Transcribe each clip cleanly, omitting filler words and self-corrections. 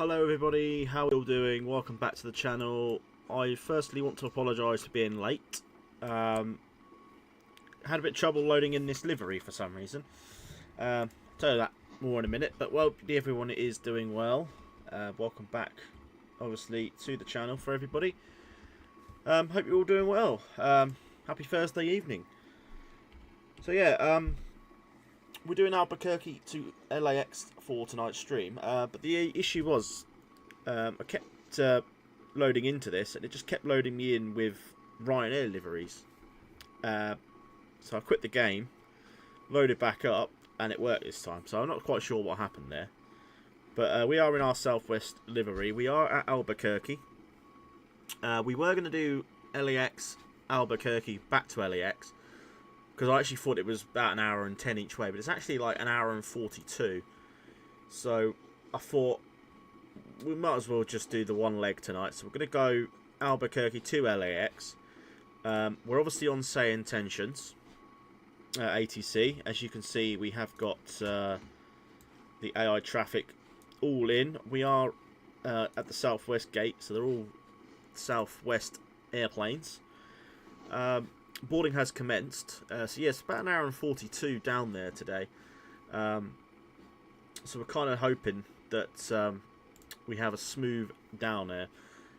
Hello everybody, how are you all doing? Welcome back to the channel. I firstly want to apologise for being late. Had a bit of trouble loading in this livery for some reason. Tell you that more in a minute, but well, everyone is doing well. Welcome back, obviously, to the channel for everybody. Hope you're all doing well. Happy Thursday evening. So yeah, we're doing Albuquerque to LAX for tonight's stream, but the issue was I kept loading into this and it just kept loading me in with Ryanair liveries. So I quit the game, loaded back up, and it worked this time. So I'm not quite sure what happened there. But we are in our Southwest livery. We are at Albuquerque. We were going to do LAX, Albuquerque, back to LAX. Because I actually thought it was about an hour and 10 each way. But it's actually like an hour and 42. So I thought we might as well just do the one leg tonight. So we're going to go Albuquerque to LAX. We're obviously on SayIntentions, ATC. As you can see, we have got the AI traffic all in. We are at the Southwest gate, so they're all Southwest airplanes. Boarding has commenced. So yes, about an hour and 42 down there today. So we're kind of hoping that we have a smooth down there.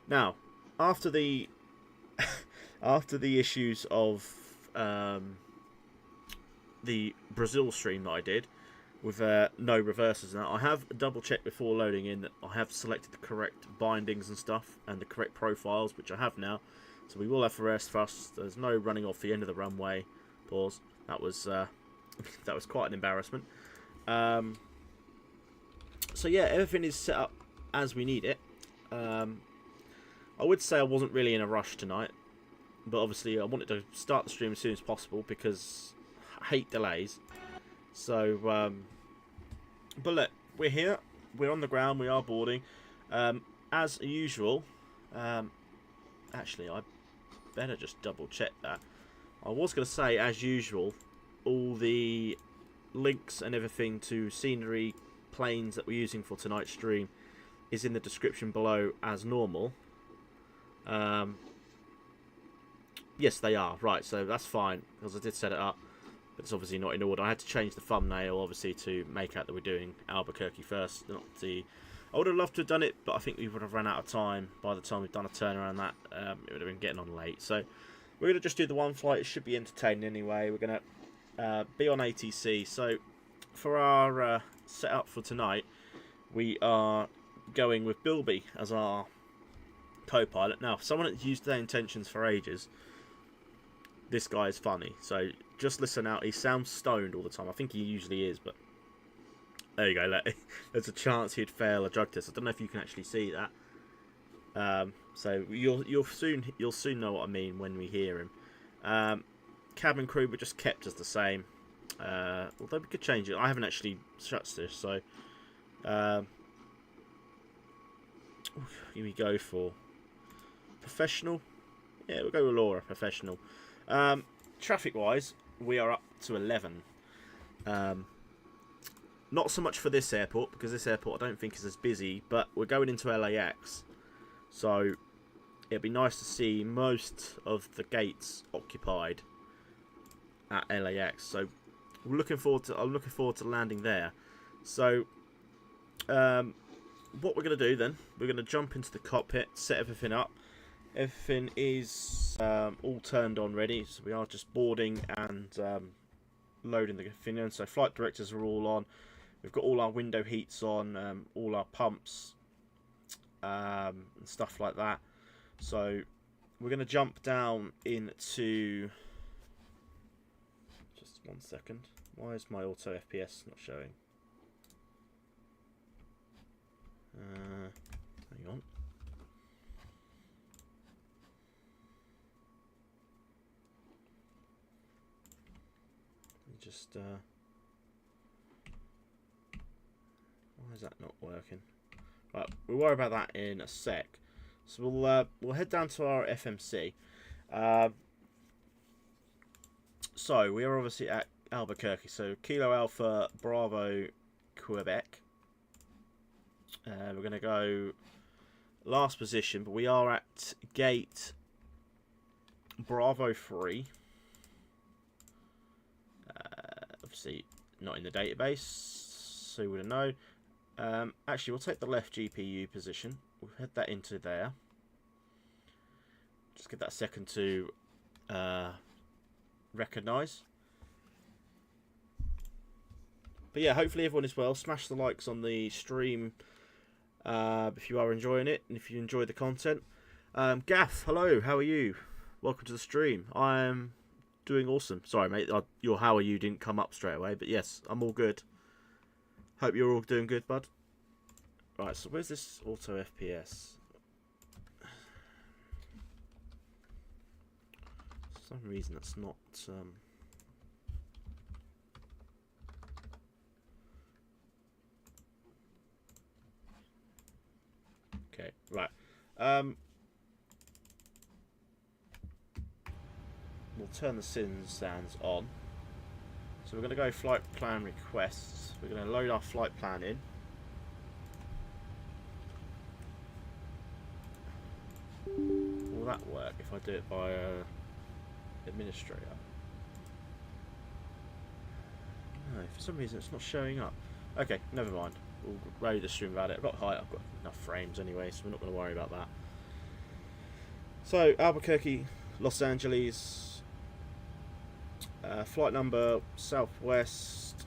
Now, after the after the issues of the Brazil stream that I did with no reversers, now I have double checked before loading in that I have selected the correct bindings and stuff and the correct profiles, which I have now. So we will have reverse thrust. There's no running off the end of the runway. Pause. That was that was quite an embarrassment. So yeah, everything is set up as we need it. I would say I wasn't really in a rush tonight, but obviously I wanted to start the stream as soon as possible because I hate delays. So, but look, we're here. We're on the ground. We are boarding. As usual. Actually, I better just double check that. I was going to say, as usual, all the links and everything to scenery, planes that we're using for tonight's stream is in the description below as normal. Yes, they are. Right, so that's fine, because I did set it up, but it's obviously not in order. I had to change the thumbnail, obviously, to make out that we're doing Albuquerque first, not the... I would have loved to have done it, but I think we would have run out of time by the time we've done a turnaround. That it would have been getting on late. So we're going to just do the one flight. It should be entertaining anyway. We're going to be on ATC. So for our setup for tonight, we are going with Bilby as our co-pilot. Now, for someone that's used SayIntentions for ages, this guy is funny. So just listen out. He sounds stoned all the time. I think he usually is, but... There you go. There's a chance he'd fail a drug test. I don't know if you can actually see that. So you'll soon know what I mean when we hear him. Cabin crew were just kept as the same. Although we could change it. I haven't actually shut this, so here we go for professional. Yeah, we'll go with Laura, professional. Traffic wise, we are up to 11. Not so much for this airport, because this airport I don't think is as busy, but we're going into LAX, so it'd be nice to see most of the gates occupied at LAX. So I'm looking forward to landing there. So what we're going to do then, we're going to jump into the cockpit, set everything up. Everything is all turned on ready, so we are just boarding and loading the thing in. So flight directors are all on. We've got all our window heats on, all our pumps, and stuff like that. So we're going to jump down into... Just 1 second. Why is my auto FPS not showing? Hang on. Let me just... Why is that not working? Right, we'll worry about that in a sec. So we'll head down to our FMC. So we are obviously at Albuquerque. So Kilo Alpha Bravo Quebec. We're going to go last position, but we are at gate Bravo 3. Obviously not in the database, so you wouldn't know. Actually, we'll take the left GPU position. We'll head that into there. Just get that second to recognise. But yeah, hopefully everyone is well. Smash the likes on the stream if you are enjoying it and if you enjoy the content. Gaff, hello, how are you? Welcome to the stream. I'm doing awesome. Sorry, mate, your how are you didn't come up straight away, but yes, I'm all good. Hope you're all doing good, bud. Right, so where's this auto FPS? For some reason that's not... Okay, right. We'll turn the SayIntentions on. So we're going to go flight plan requests. We're going to load our flight plan in. Will that work if I do it by administrator? No, for some reason it's not showing up. Okay, never mind. We'll load the stream about it. I've got enough frames anyway, so we're not going to worry about that. So, Albuquerque, Los Angeles, flight number Southwest.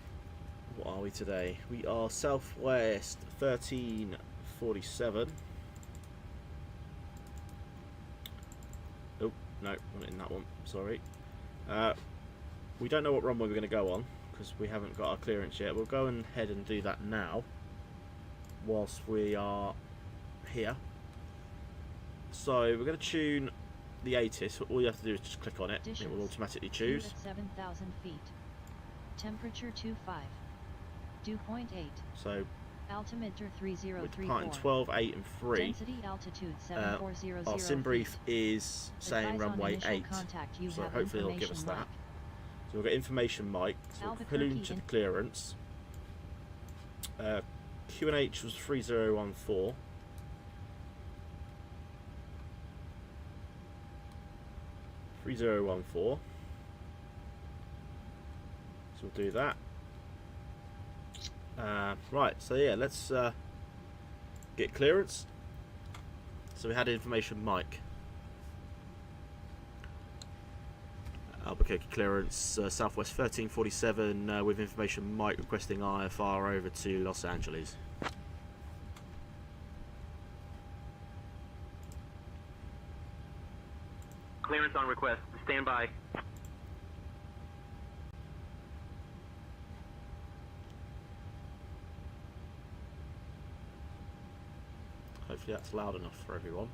What are we today? We are Southwest 1347. Oh, no, not in that one. Sorry. We don't know what runway we're going to go on because we haven't got our clearance yet. We'll go ahead and do that now whilst we are here. So we're going to tune the ATIS. All you have to do is just click on it. It will automatically choose. 7,000 feet. Temperature 25. Dew point 8. So altimeter 3034. we're departing 12, 8 and 3. Density altitude 7400. Our sim brief is saying runway 8. So hopefully it'll give us that. So we've got information mic. So we'll pull into the clearance. QNH was 3014. So we'll do that. Right, so yeah, let's get clearance. So we had information mic. Albuquerque clearance, Southwest 1347 with information mic requesting IFR over to Los Angeles. Clearance on request. Stand by. Hopefully that's loud enough for everyone.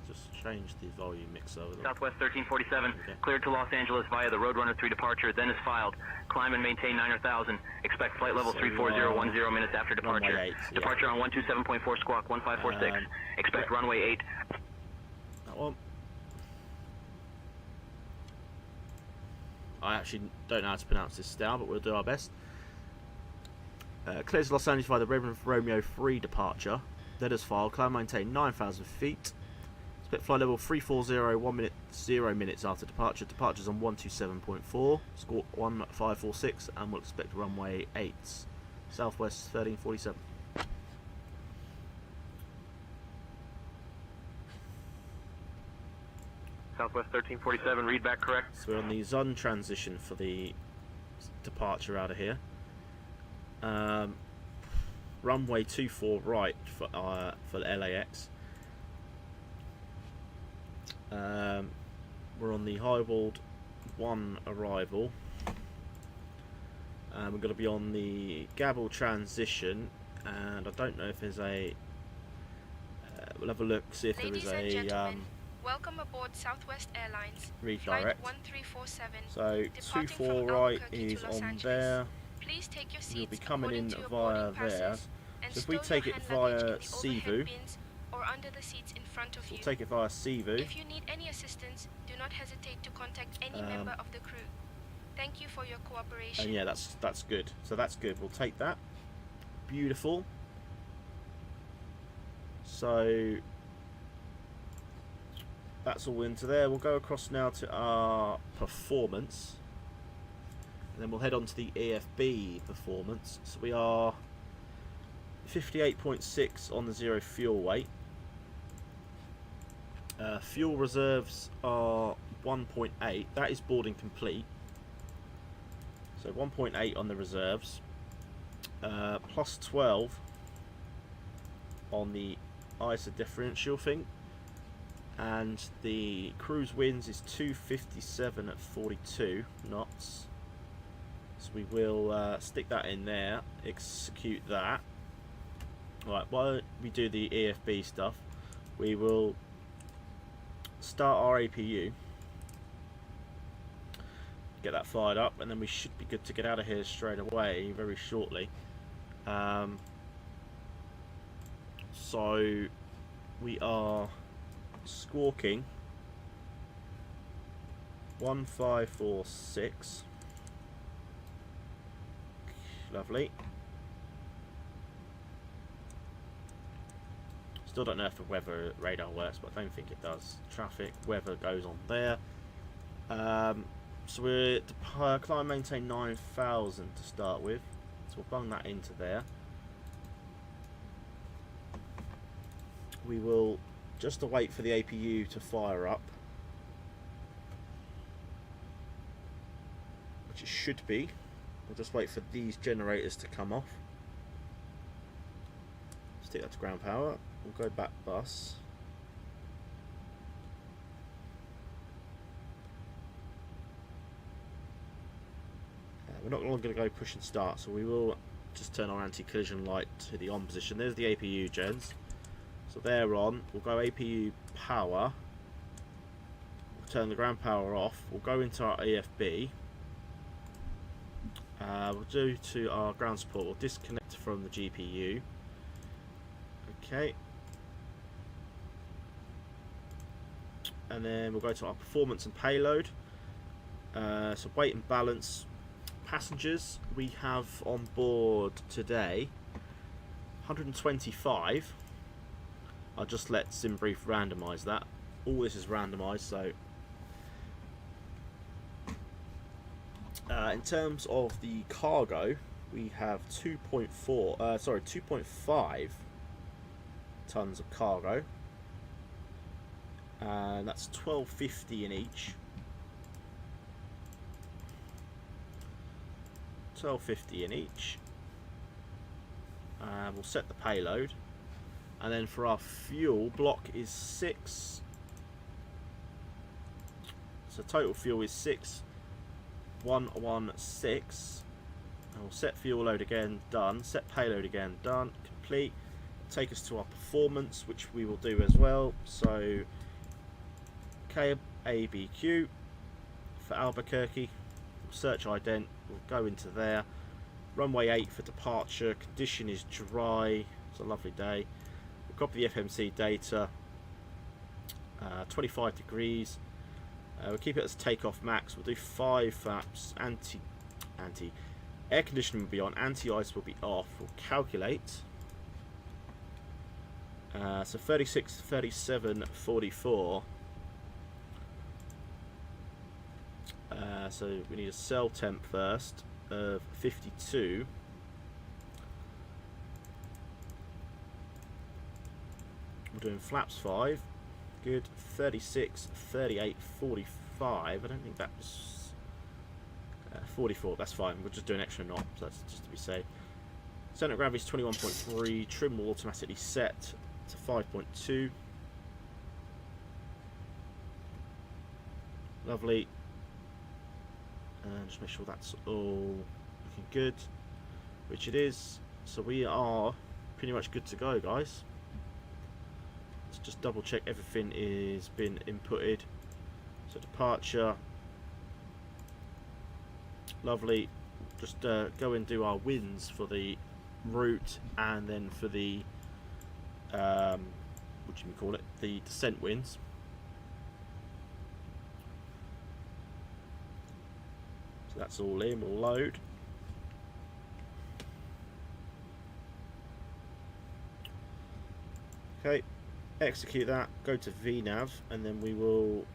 Let's just change the volume mixer. Southwest 1347, okay. Cleared to Los Angeles via the Roadrunner 3 departure, then is filed. Climb and maintain 9,000. Expect flight level 34010 minutes after departure. 8, departure on 127.4 squawk 1546. Expect runway 8. That one. I actually don't know how to pronounce this style, but we'll do our best. Clears Los Angeles via the Romeo 3 departure. Then is filed. Climb maintain 9,000 feet. Expect flight level 340 1 minute 0 minutes after departure. Departure's on 127.4 squawk 1546, and we'll expect runway 8. Southwest 1347. Southwest 1347, read back correct. So we're on the Zun transition for the departure out of here. Runway 24 right for LAX. We're on the Highwold 1 arrival. We're going to be on the Gabble transition, and I don't know if there's a. We'll have a look, see if Ladies there is a. Welcome aboard Southwest Airlines. Redirect. Flight 1347. So 24 right is on there. Please take your seats. We'll be coming in to via there. So if we take it via Cebu, or under the seats in front of we'll you. take it via Cebu. If you need any assistance, do not hesitate to contact any member of the crew. Thank you for your cooperation. And yeah, that's good. So that's good. We'll take that. Beautiful. So that's all into there. We'll go across now to our performance, and then we'll head on to the EFB performance. So we are 58.6 on the 0 fuel weight. Fuel reserves are 1.8. That is boarding complete. So 1.8 on the reserves. Plus 12 on the ISO differential thing. And the cruise winds is 257 at 42 knots. So we will stick that in there, execute that. Right, while we do the EFB stuff, we will start our APU, get that fired up, and then we should be good to get out of here straight away very shortly. So we are squawking 1546. Lovely. Still don't know if the weather radar works, but I don't think it does. Traffic, weather goes on there. So we're climb maintain 9,000 to start with. So we'll bung that into there. We will just wait for the APU to fire up, which it should be. We'll just wait for these generators to come off. Stick that to ground power. We'll go back bus. We're not longer going to go push and start, so we will just turn our anti-collision light to the on position. There's the APU gens. So they're on. We'll go APU power. We'll turn the ground power off. We'll go into our EFB. We'll do to our ground support. We'll disconnect from the GPU. Okay. And then we'll go to our performance and payload. So weight and balance. Passengers we have on board today 125. I'll just let SimBrief randomize that. All this is randomized, so in terms of the cargo, we have 2.5 tons of cargo, and that's 1250 in each. 1250 in each. We'll set the payload, and then for our fuel block is 6. So total fuel is 6116. And we'll set fuel load again, done. Set payload again, done. Complete. Take us to our performance, which we will do as well. So KABQ for Albuquerque. Search ident. We'll go into there. Runway 8 for departure. Condition is dry. It's a lovely day. We'll copy the FMC data. 25 degrees. We'll keep it as takeoff max. We'll do 5 flaps. Anti air conditioning will be on. Anti-ice will be off. We'll calculate. So 36, 37, 44. So we need a cell temp first of 52. We're doing flaps 5. Good. 36, 38, 45. I don't think that was 44. That's fine. We'll just do an extra knot. So that's just to be safe. Center of gravity is 21.3. Trim will automatically set to 5.2. Lovely. And just make sure that's all looking good, which it is. So we are pretty much good to go, guys. Let's just double check everything is been inputted. So departure, lovely. Just go and do our winds for the route, and then for the what do you call it, the descent winds. That's all in, we'll load. Okay, execute that, go to VNav, and then we will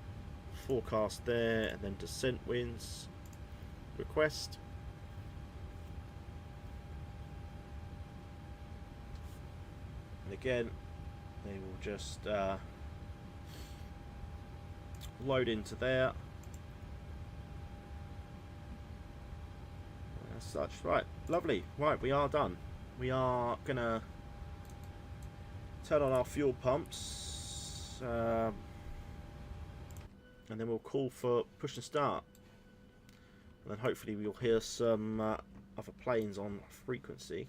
forecast there, and then descent winds, request. And again, they will just load into there. As such, right, lovely. Right, we are done. We are gonna turn on our fuel pumps, and then we'll call for push and start. And then hopefully we'll hear some other planes on frequency.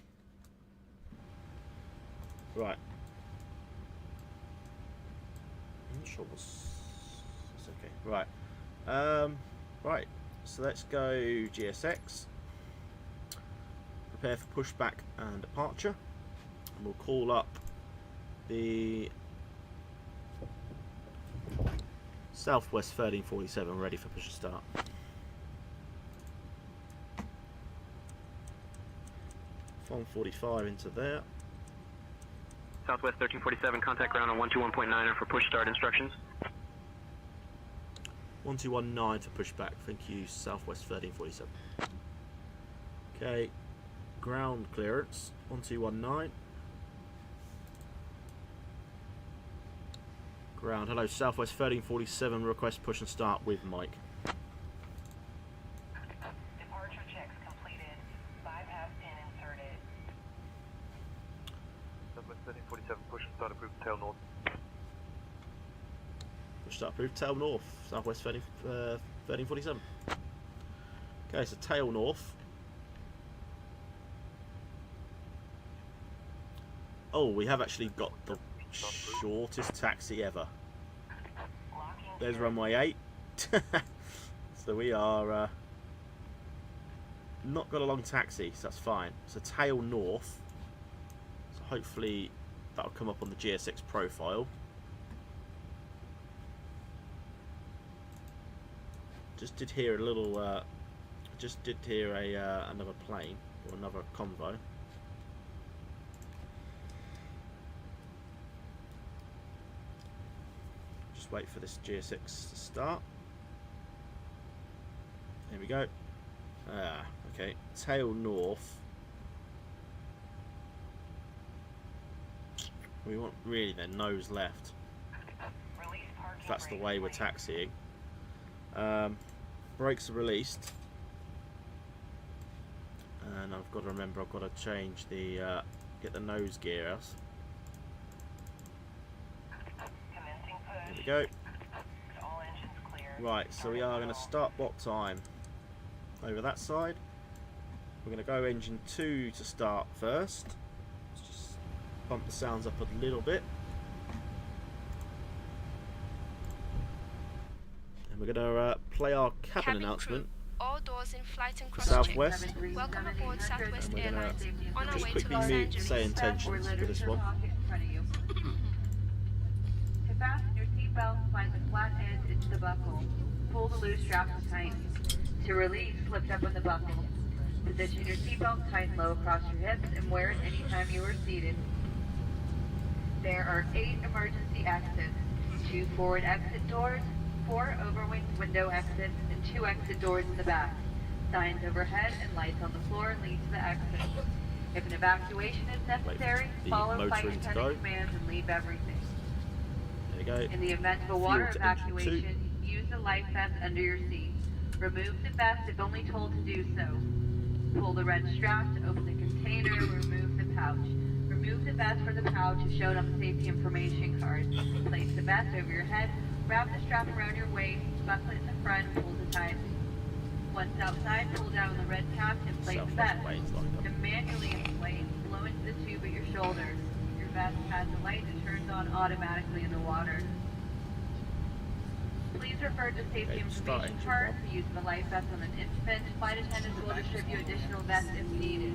Right. I'm not sure what's... It's okay. Right. Right. So let's go GSX. Prepare for pushback and departure. And we'll call up the Southwest 1347 ready for push and start. From 45 into there. Southwest 1347, contact ground on 121.9 for push start instructions. 1219 for pushback. Thank you, Southwest 1347. Okay, ground clearance 1219. Ground, hello, Southwest 1347. Request push and start with Mike. Departure checks completed. Bypass pin inserted. Southwest 1347, push and start approved, tail north. Push start approved, tail north, Southwest 1347. Okay, so tail north. Oh, we have actually got the shortest taxi ever. There's runway 8. So we are not got a long taxi, so that's fine. So tail north. So hopefully that'll come up on the GSX profile. Just did hear a little. Just did hear a another plane or another convo. Just wait for this GSX to start. Here we go. Okay. Tail north. We want really then nose left. If that's the way we're taxiing. Brakes are released. And I've got to remember I've got to change the get the nose gear out. There we go. Right, so we are going to start block time over that side. We're going to go engine 2 to start first. Let's just bump the sounds up a little bit. And we're going to play our cabin announcement. Crew, all doors in flight and cross Southwest. Welcome aboard Southwest And we're going Airlines. On to our just way to quickly Los mute Angeles. SayIntentions for this one. To fasten your seatbelt, slide the flat end into the buckle. Pull the loose straps tight. To release, lift up on the buckle. Position your seatbelt tight and low across your hips and wear it anytime you are seated. There are 8 emergency exits, 2 forward exit doors, 4 overwing window exits, and 2 exit doors in the back. Signs overhead and lights on the floor lead to the exit. If an evacuation is necessary, the follow motor flight in to attendant go. commands and leave everything. There you go. In the event of a water Fuel to engine evacuation, use the life vest under your seat. Remove the vest if only told to do so. Pull the red strap to open the container, remove the pouch. Remove the vest from the pouch as shown on the safety information card. Place the vest over your head, wrap the strap around your waist, buckle it in the front, pull the ties. Once outside, pull down the red cap and place the vest. To manually inflate, blow into the tube at your shoulders. Your vest has a light that turns on automatically in the water. Please refer to safety information card for use of a life vest on an infant. Flight attendants will distribute additional vests if needed.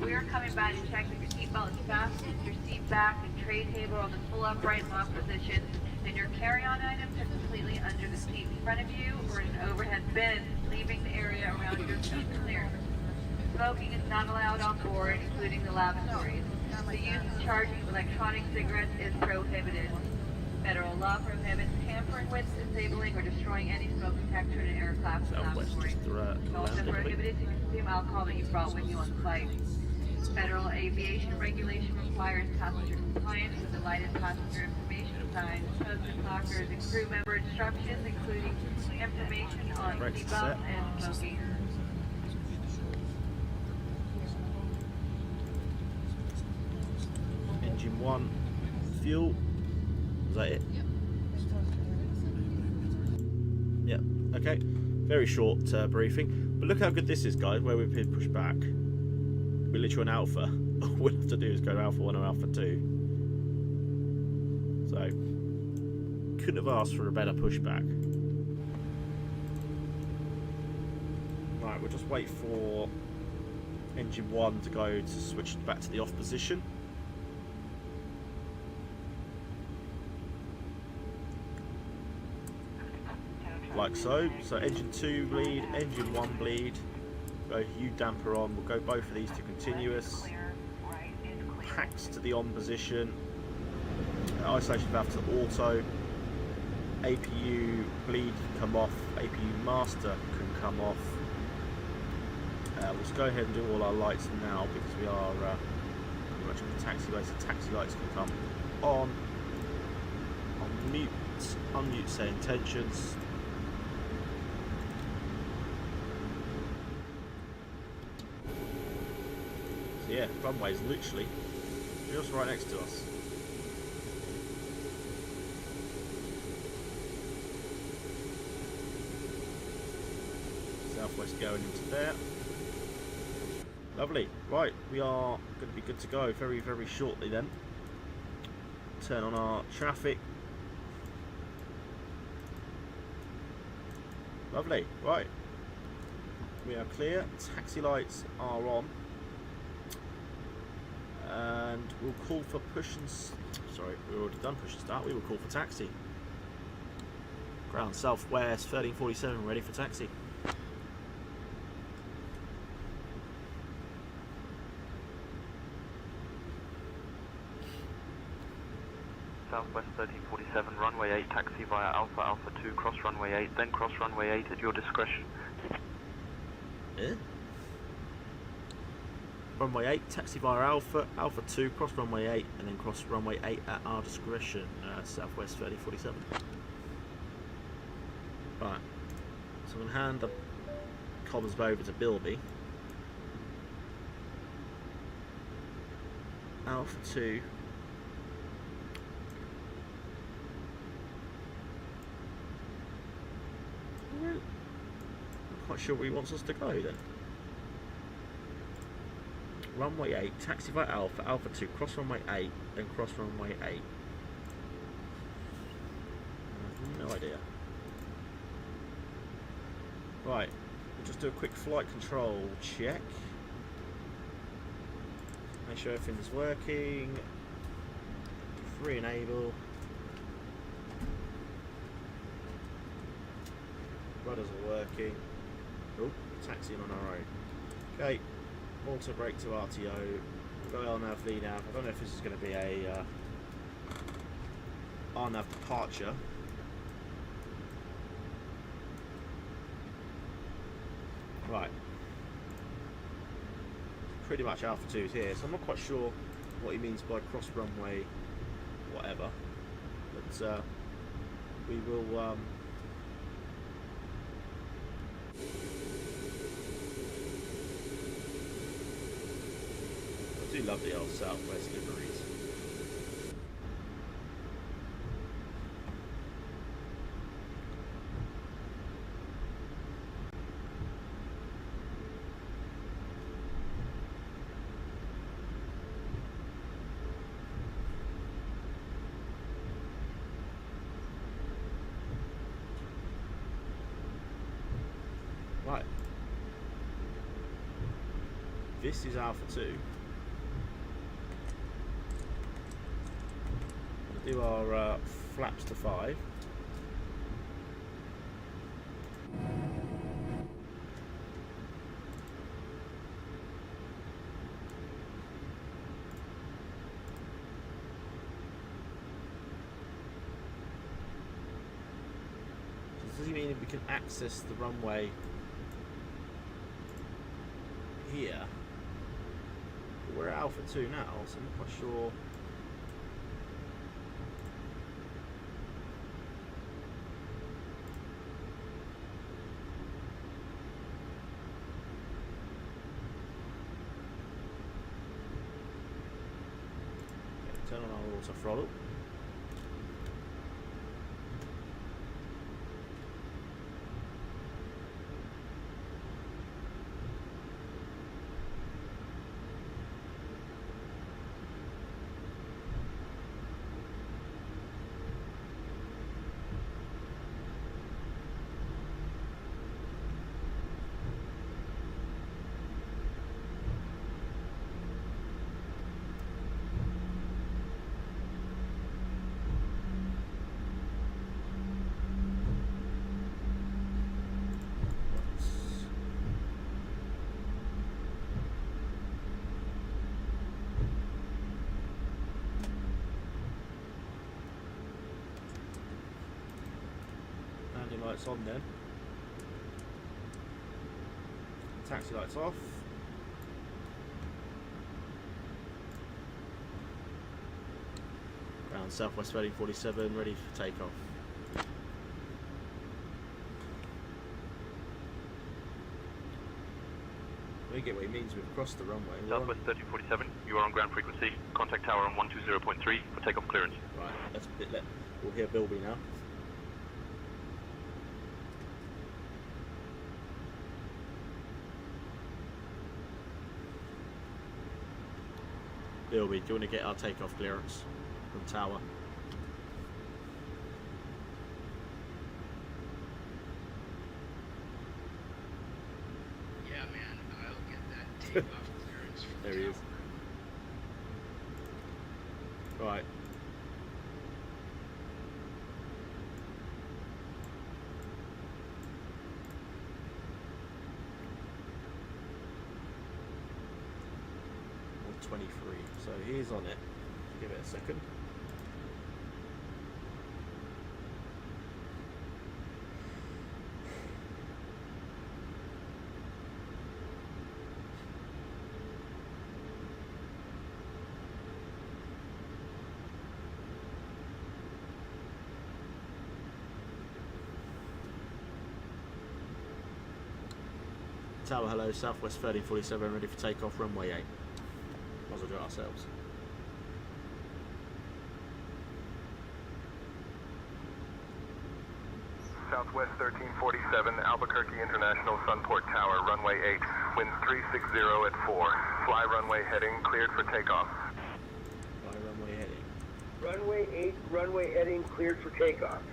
We are coming by to check that your seatbelt is fastened, your seat back and tray table are on the full upright lock position, and your carry-on items are completely under the seat in front of you or in an overhead bin, leaving the area around your seat clear. Smoking is not allowed on board, including the lavatories. The use of charging of electronic cigarettes is prohibited. Federal law prohibits tampering with, disabling, or destroying any smoke detector in an aircraft Southwest lavatory. just It's also landed. prohibited to consume alcohol that you brought with you on flight. Federal aviation regulation requires passenger compliance with the lighted passenger information signs, posted placards, and crew member instructions, including information on Brakes seatbelts set. and smoking. Engine 1, fuel. Is that it? Yep. Okay. Very short briefing. But look how good this is, guys, where we've been pushed back. We're literally on Alpha. All we'll have to do is go to Alpha 1 or Alpha 2. So, couldn't have asked for a better pushback. Right, we'll just wait for engine 1 to go to switch back to the off position. Like so. So engine 2 bleed, engine 1 bleed. Go U damper on. We'll go both of these to continuous. Hacks to the on position. Isolation valve to auto. APU bleed can come off. APU master can come off. Let's go ahead and do all our lights now because we are pretty much on the taxiway. So taxi lights can come on. On mute. Unmute say intentions. Yeah, runway's literally just right next to us. Southwest going into there. Lovely. Right, we are going to be good to go very, very shortly then. Turn on our traffic. Lovely. Right. We are clear. Taxi lights are on. And we'll call for push and... Sorry, we've already done push and start. We will call for taxi. Ground Southwest 1347, ready for taxi. Southwest 1347, runway 8, taxi via Alpha, Alpha 2, cross runway 8, then cross runway 8 at your discretion. Yeah. Runway 8, taxi via Alpha, Alpha 2, cross runway 8, and then cross runway 8 at our discretion, Southwest 3047. Right, so I'm going to hand the comms over to Bilby. Alpha 2. I'm not quite sure where he wants us to go then. Runway 8, taxi via Alpha, Alpha 2, cross runway 8, then cross runway 8. I have no idea. Right, we'll just do a quick flight control check. Make sure everything's working. Free enable. Rudders are working. Oh, taxiing on our own. Okay. Auto brake to RTO. We'll go LNAV, VNAV. I don't know if this is going to be a RNAV departure. Right. Pretty much Alpha 2's here, so I'm not quite sure what he means by cross runway whatever. But we will I do love the old Southwest liveries. Right. This is Alpha 2. We'll do our flaps to 5. does he mean we can access the runway here? But we're at Alpha 2 now, so I'm not quite sure. Okay, turn on our auto throttle. Landing lights on then. Taxi lights off. Ground Southwest 1347, ready for takeoff. We get what he means, we've crossed the runway. Southwest 1347, you are on ground frequency. Contact tower on 120.3 for takeoff clearance. Right, we'll hear Bilby now. Bilby, do you want to get our takeoff clearance from tower? Yeah, man, I'll get that takeoff clearance from There he is. Right. On 23. So he's on it. Give it a second. Tower, hello, Southwest 1347, ready for takeoff, runway 8. Might as well do it ourselves. Southwest 1347, Albuquerque International Sunport Tower, runway 8, winds 360 at 4. Fly runway heading, cleared for takeoff. Fly runway heading. Runway 8, runway heading, cleared for takeoff.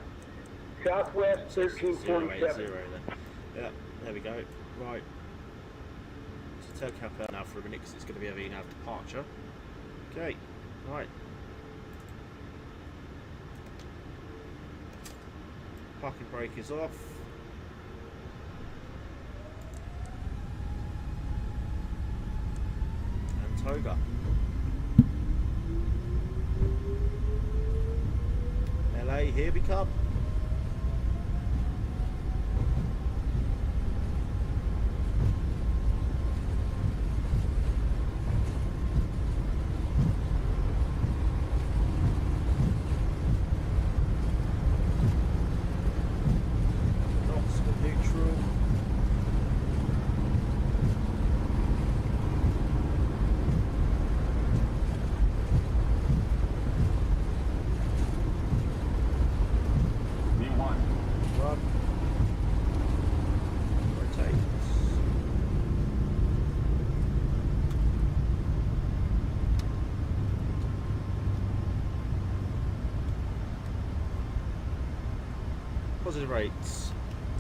Southwest 1347. 080 then. Yeah, there we go. Right. So take up now for a minute because it's going to be a VNAV departure. Okay, right. Parking brake is off. And toga. LA, here we come. Positive rates,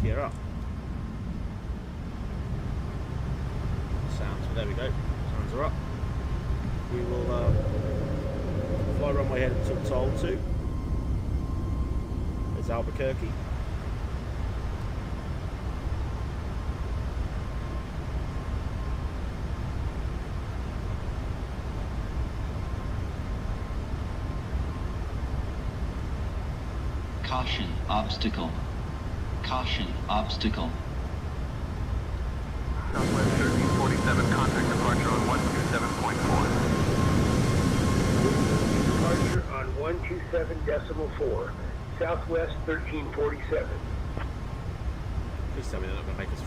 gear up. Sounds, there we go, sounds are up. We will fly runway heading to Toll 2. There's Albuquerque. Caution, obstacle. Caution, obstacle. Southwest 1347, contact departure on 127.4. Departure on 127.4. Southwest 1347. Please tell me they're not going to make us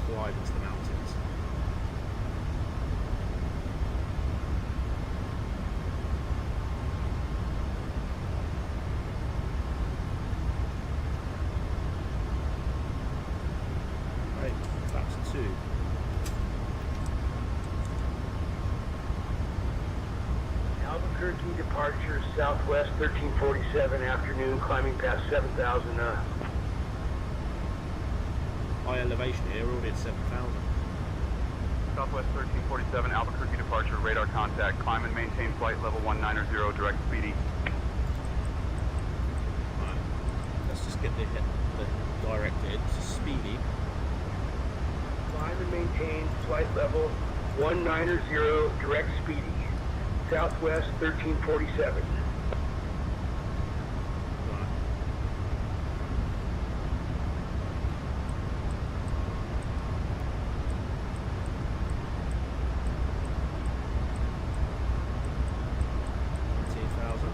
fly into the mountains. Right, that's 2. Albuquerque departure Southwest 1347 afternoon, climbing past 7,000. High elevation here, we're already at 7,000. Southwest 1347, Albuquerque departure, radar contact. Climb and maintain flight level 190, direct speedy. Right, let's just get the directed to speedy. Climb and maintain flight level 190, direct speedy. Southwest 1347. Right.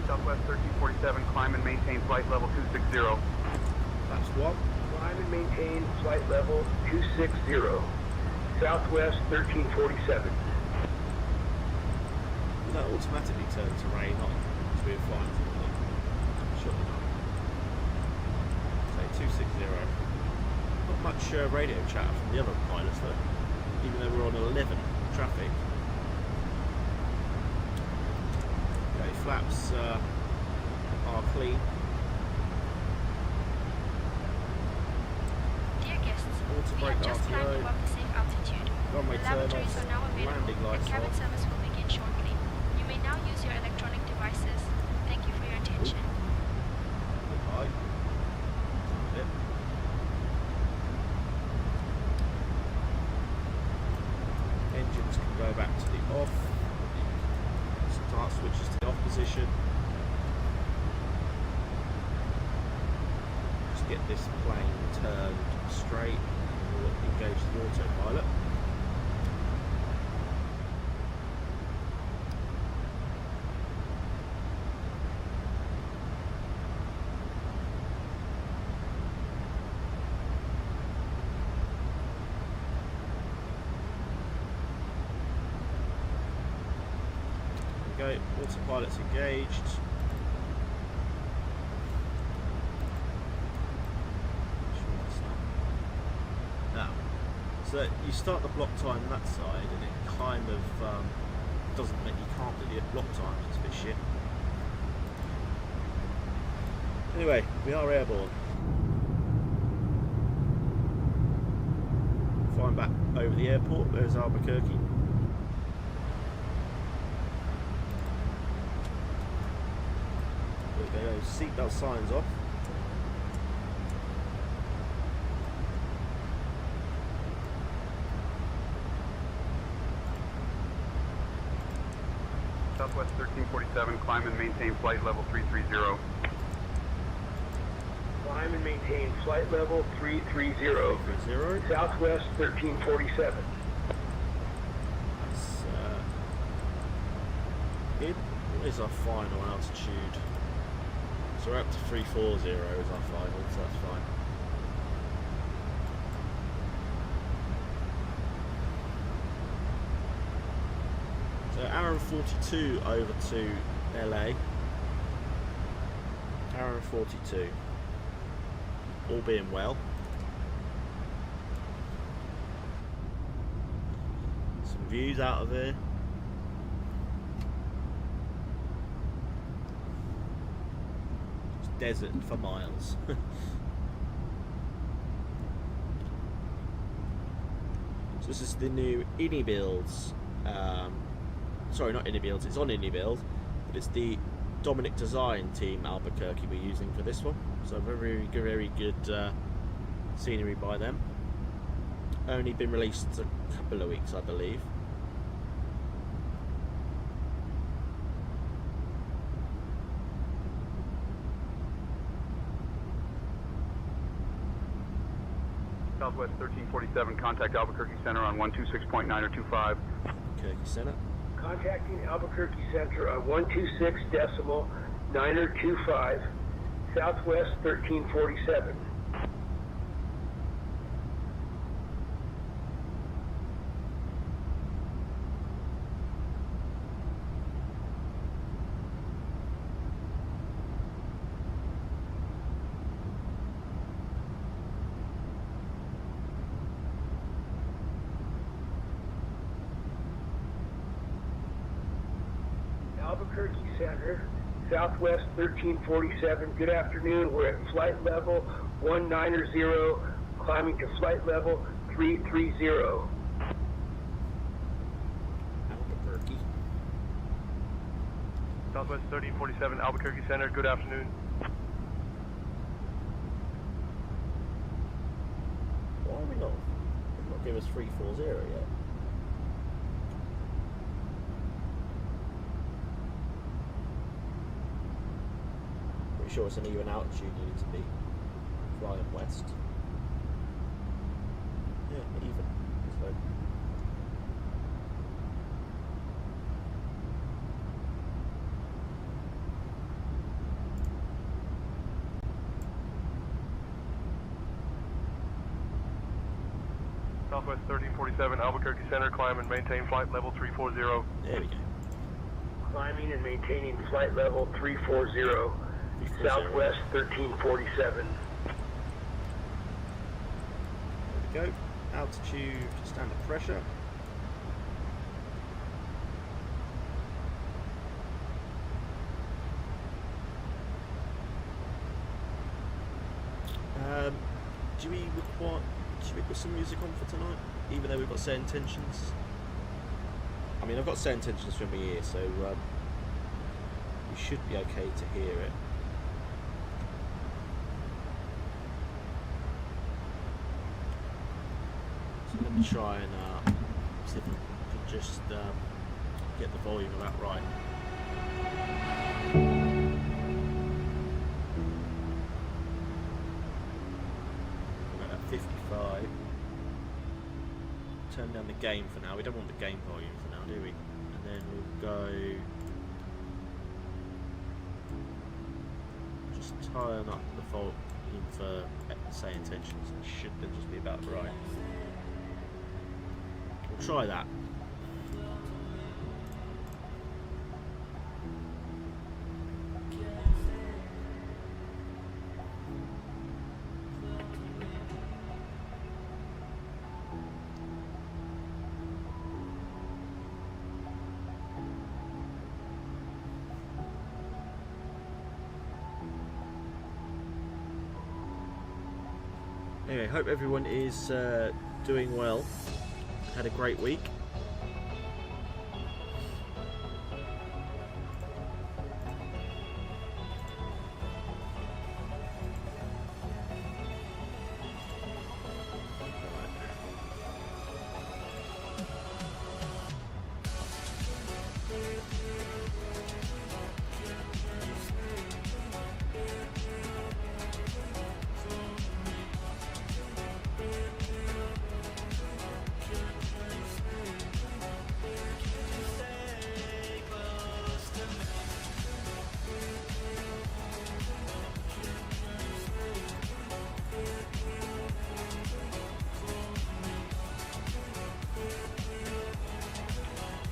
Southwest 1347, climb and maintain flight level 260. That's 1. Climb and maintain flight level 260. Southwest 1347. Will that automatically turn to rain on as we're flying through it? Surely not. Say 260. Not much radio chatter from the other pilots though, even though we're on 11 traffic. Okay, flaps are clean. Dear guests, Auto we brake have just climbed RTO. above the safe altitude. Runway The turn lavatories off. are now available. Landing And lights cabin off. service will begin shortly. You may now use your electronic devices. Thank you for your attention. Goodbye. Yep. Engines can go back to the off. Start switches to the off position. Just get this plane turned straight and we'll engage the autopilot. Go, autopilot's engaged. Now, so you start the block time that side, and it kind of doesn't make you can't do the block time. It's a bit shit. Anyway, we are airborne. Flying back over the airport. There's Albuquerque. Seatbelt signs off. Southwest 1347, climb and maintain flight level 330. Climb and maintain flight level 330. 330. Southwest 1347. That's good. What is our final altitude? So we're up to 340 is our final, so that's fine. So hour and 42 over to LA. Hour and 42. All being well. Some views out of here. Desert for miles. So this is the new Innie builds. Sorry, not Innie builds. It's on Innie build, but it's the Dominic Design team Albuquerque we're using for this one. So very good scenery by them. Only been released a couple of weeks, I believe. Southwest 1347, contact Albuquerque Center on 126.9 or 25. Albuquerque Center. Contacting Albuquerque Center on 126.9 or 25, Southwest 1347. Albuquerque Center, Southwest 1347. Good afternoon. We're at flight level 190, climbing to flight level 330. Albuquerque. Southwest 1347, Albuquerque Center, good afternoon. Why are we not? They've not given us 340 yet. Pretty sure it's an even altitude you need to be flying west. Yeah, even. So. Southwest 1347, Albuquerque Center, climb and maintain flight level 340. There we go. Climbing and maintaining flight level 340, Southwest 1347. There we go. Altitude, standard pressure. Do we require? Should we put some music on for tonight? Even though we've got SayIntentions. I mean, I've got SayIntentions from my ear, so we should be okay to hear it. So let me try and see if I can just get the volume about right. About at 55. Turn down the gain for now. We don't want the gain volume for now, do we? And then we'll go. Just turn up the volume for SayIntentions. It should then just be about right. We'll try that. Anyway, hope everyone is doing well. Had a great week.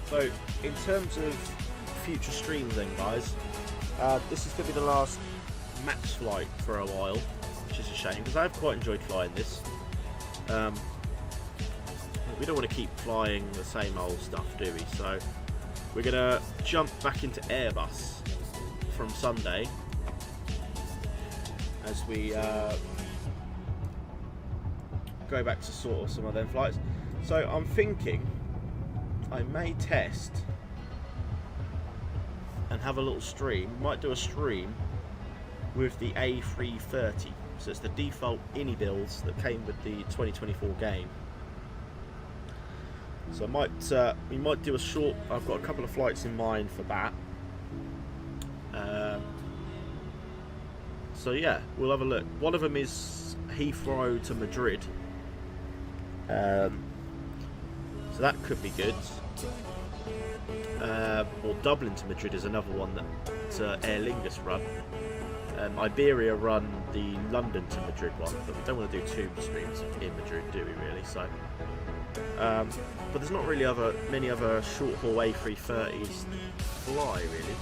So, in terms of future streams then, guys, this is going to be the last max flight for a while, which is a shame, because I've quite enjoyed flying this. We don't want to keep flying the same old stuff, do we? So, we're going to jump back into Airbus from Sunday, as we go back to sort of some of them flights. So, I'm thinking I may test and have a little stream. Might do a stream with the A330. So it's the default INI builds that came with the 2024 game. So I might we might do a short. I've got a couple of flights in mind for that. So yeah, we'll have a look. One of them is Heathrow to Madrid, So that could be good. Or Dublin to Madrid is another one that Aer Lingus run. Iberia run the London to Madrid one, but we don't want to do 2 streams in Madrid, do we really? So, but there's not really many other short haul A330s fly really.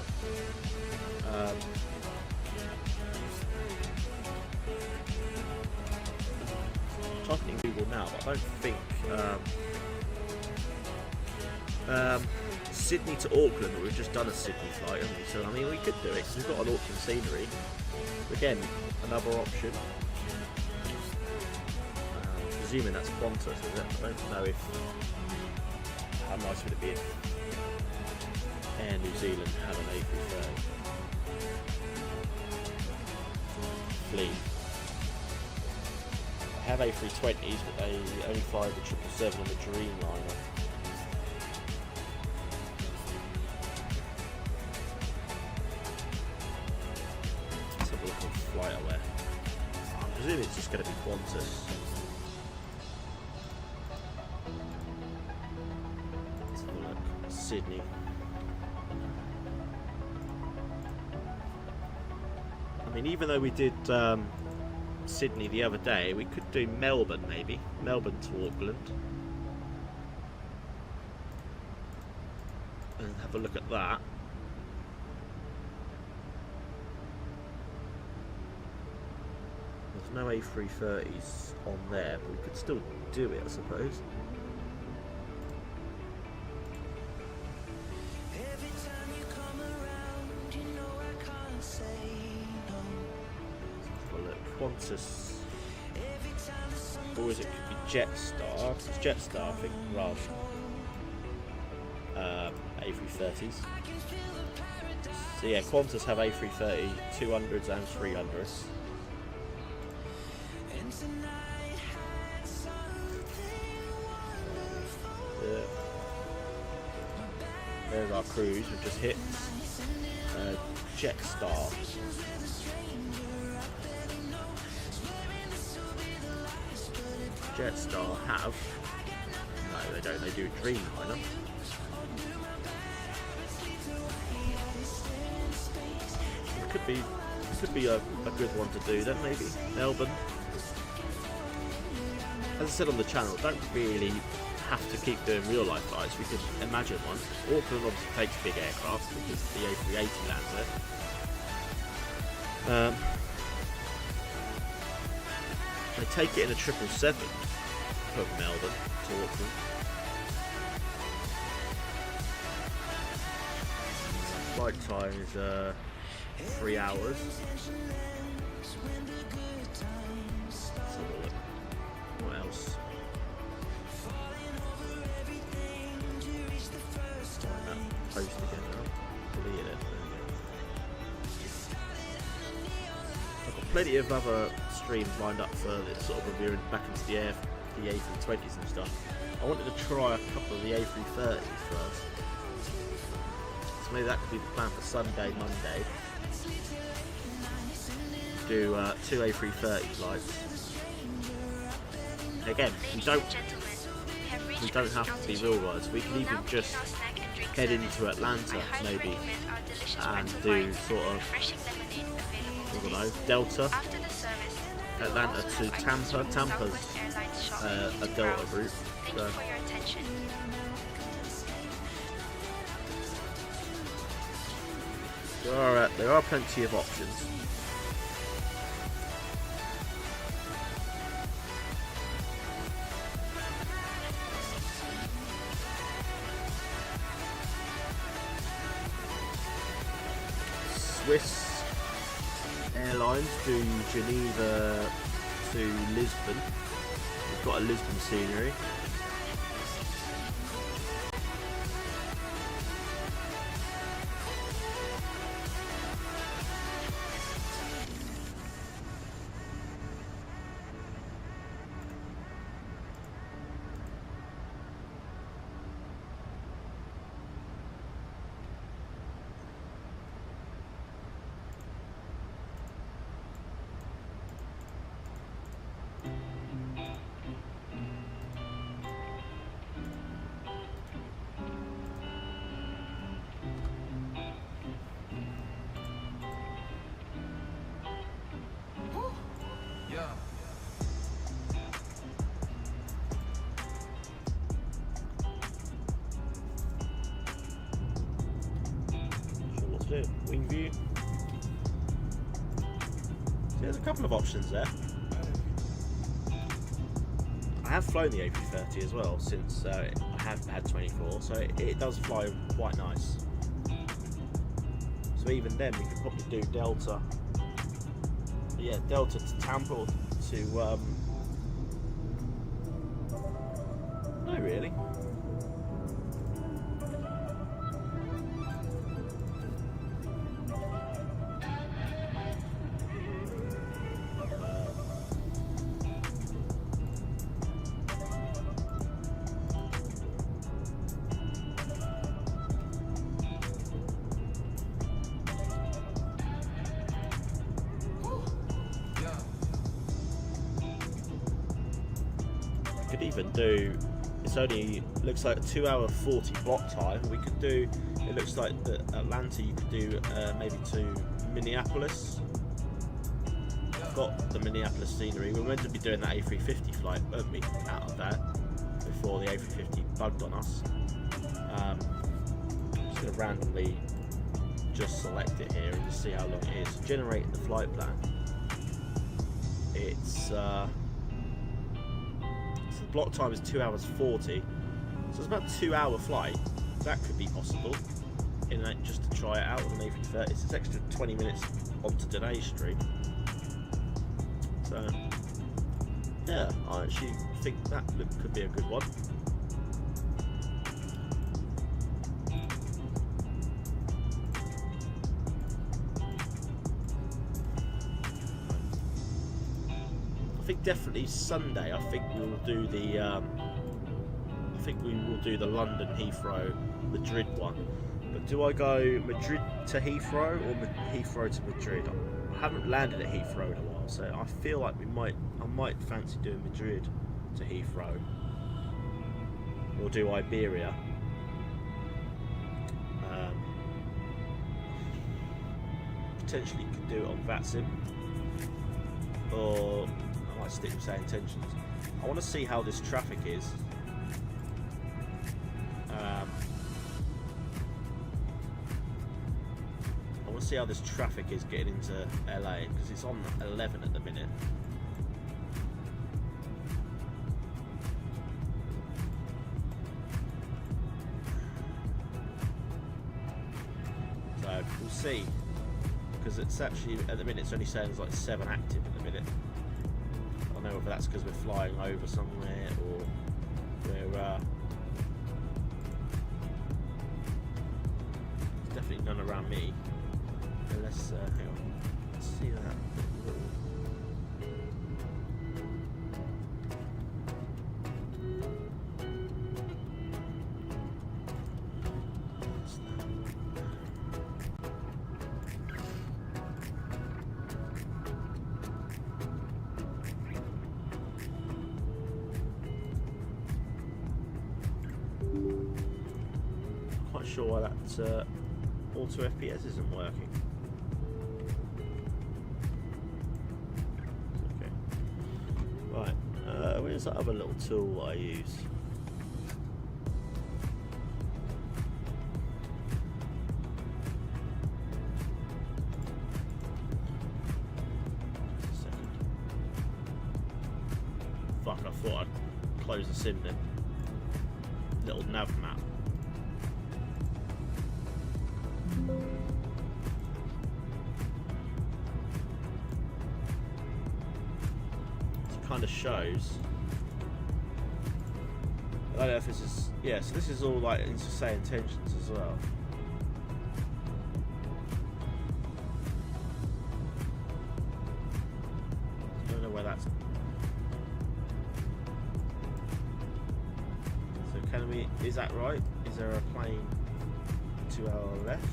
I'm typing in Google now, but I don't think Sydney to Auckland, but we've just done a Sydney flight, haven't we? So I mean, we could do it because we've got an Auckland scenery. Again, another option. Presuming that's Qantas, is it? I don't know if. How nice would it be if Air New Zealand had an A330 fleet? They have A320s, but they only fly the 777 and the Dreamliner. I presume it's just going to be Qantas. Let's have a look. Sydney. I mean, even though we did Sydney the other day, we could do Melbourne maybe. Melbourne to Auckland. And have a look at that. No A330s on there, but we could still do it, I suppose. Let's have a look. Qantas, or is it could be Jetstar? It's Jetstar, I think, rather A330s. So yeah, Qantas have A330 200s and 300s. There's our cruise, we've just hit Jetstar. Jetstar have, no they don't, they do Dreamliner. It could be a good one to do then, maybe. Melbourne. As I said on the channel, don't really have to keep doing real life flights. We could imagine one. Auckland obviously takes big aircraft because the A380 lands there. They take it in a 777 from Melbourne to Auckland. Flight time is 3 hours. Let's have a look. What else? Post again now. Delete it. I've got plenty of other streams lined up for this sort of reviewing back into the A320s and stuff. I wanted to try a couple of the A330s first. So maybe that could be the plan for Sunday, Monday. Do 2 A330 flights. Again, we don't have to be real guys. We can even just head into Atlanta maybe and do sort of, I don't know, Delta. Atlanta to Tampa. Tampa's a Delta route. So. There are plenty of options. Swiss Airlines do Geneva to Lisbon. We've got a Lisbon scenery. there's a couple of options there. I have flown the A330 as well since I have had 24, so it does fly quite nice. So even then we could probably do Delta. Yeah, Delta to Tampa or to no, really. Could even do, it's only looks like a 2 hour 40 block time. We could do, it looks like the Atlanta you could do maybe to Minneapolis. I've got the Minneapolis scenery. We were meant to be doing that A350 flight, weren't we, out of that before the A350 bugged on us. I'm just going to randomly just select it here and just see how long it is. Generating the flight plan. It's block time is 2 hours 40, so it's about a 2 hour flight. That could be possible in that, just to try it out on an A330. It's an extra 20 minutes onto today's stream. So yeah, I actually think that could be a good one. I think definitely Sunday. I think we will do the. London Heathrow Madrid one. But do I go Madrid to Heathrow or Heathrow to Madrid? I haven't landed at Heathrow in a while, so I feel like I might fancy doing Madrid to Heathrow, or do Iberia. Potentially could do it on VATSIM, or I might stick with SayIntentions. I want to see how this traffic is. I want to see how this traffic is getting into LA, because it's on 11 at the minute. So we'll see, because it's actually at the minute it's only saying it's like 7 active at the minute. I don't know whether that's because we're flying over somewhere or we're there's definitely none around me. Let's hang on. Let's see that little. Quite sure why that auto FPS isn't working. Okay. Right. Where's that other little tool I use? Just a second. Fuck! I thought I'd close the sim then. Little nav map. Kind of shows. I don't know if this is, yeah, so this is all like into SayIntentions as well. I don't know where that's. So can we, is that right? Is there a plane to our left?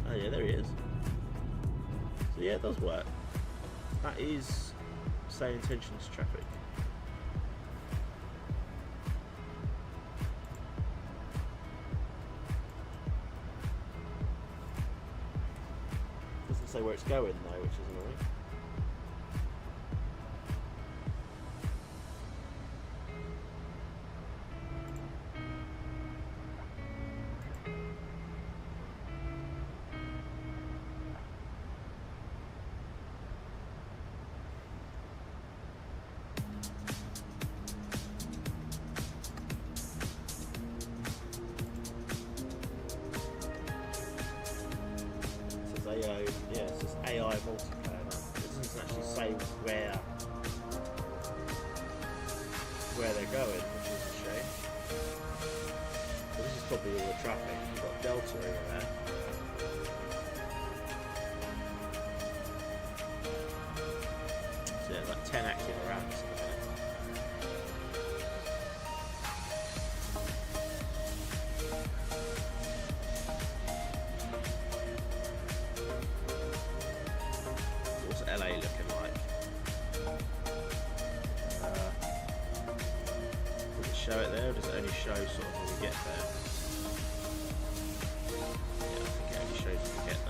Oh yeah, there he is. So yeah, it does work. That is SayIntentions traffic. Doesn't say where it's going though, which is annoying. AI multiplayer. It doesn't actually say where they're going, which is a shame. But this is probably all the traffic. You've got Delta over there. So yeah, like 10 active rounds at the minute. What's LA looking like? Does it show it there, or does it only show sort of when we get there? Yeah, I think it only shows when we get there.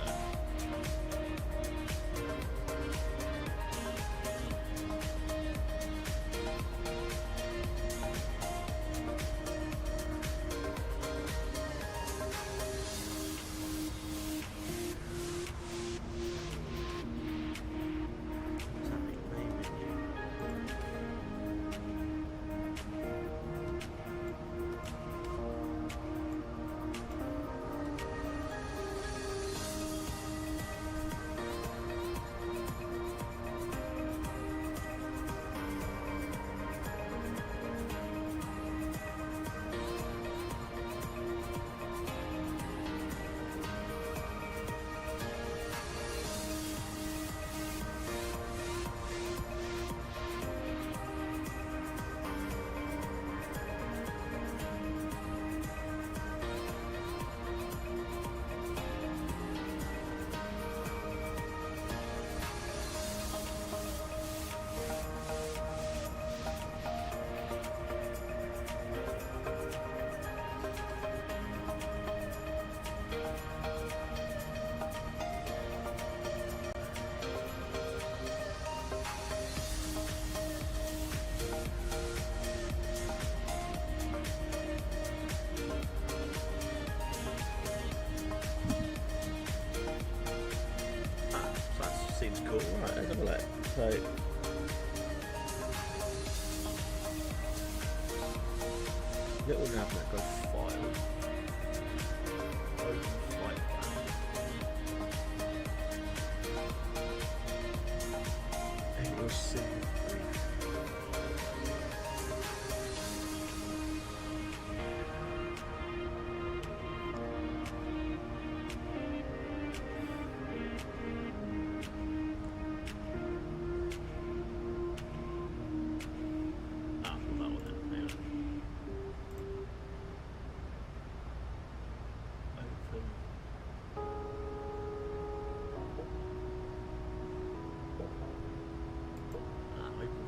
Seems cool. Right, let's have a look. So, little nav that goes file. Open flight plan. It was simple.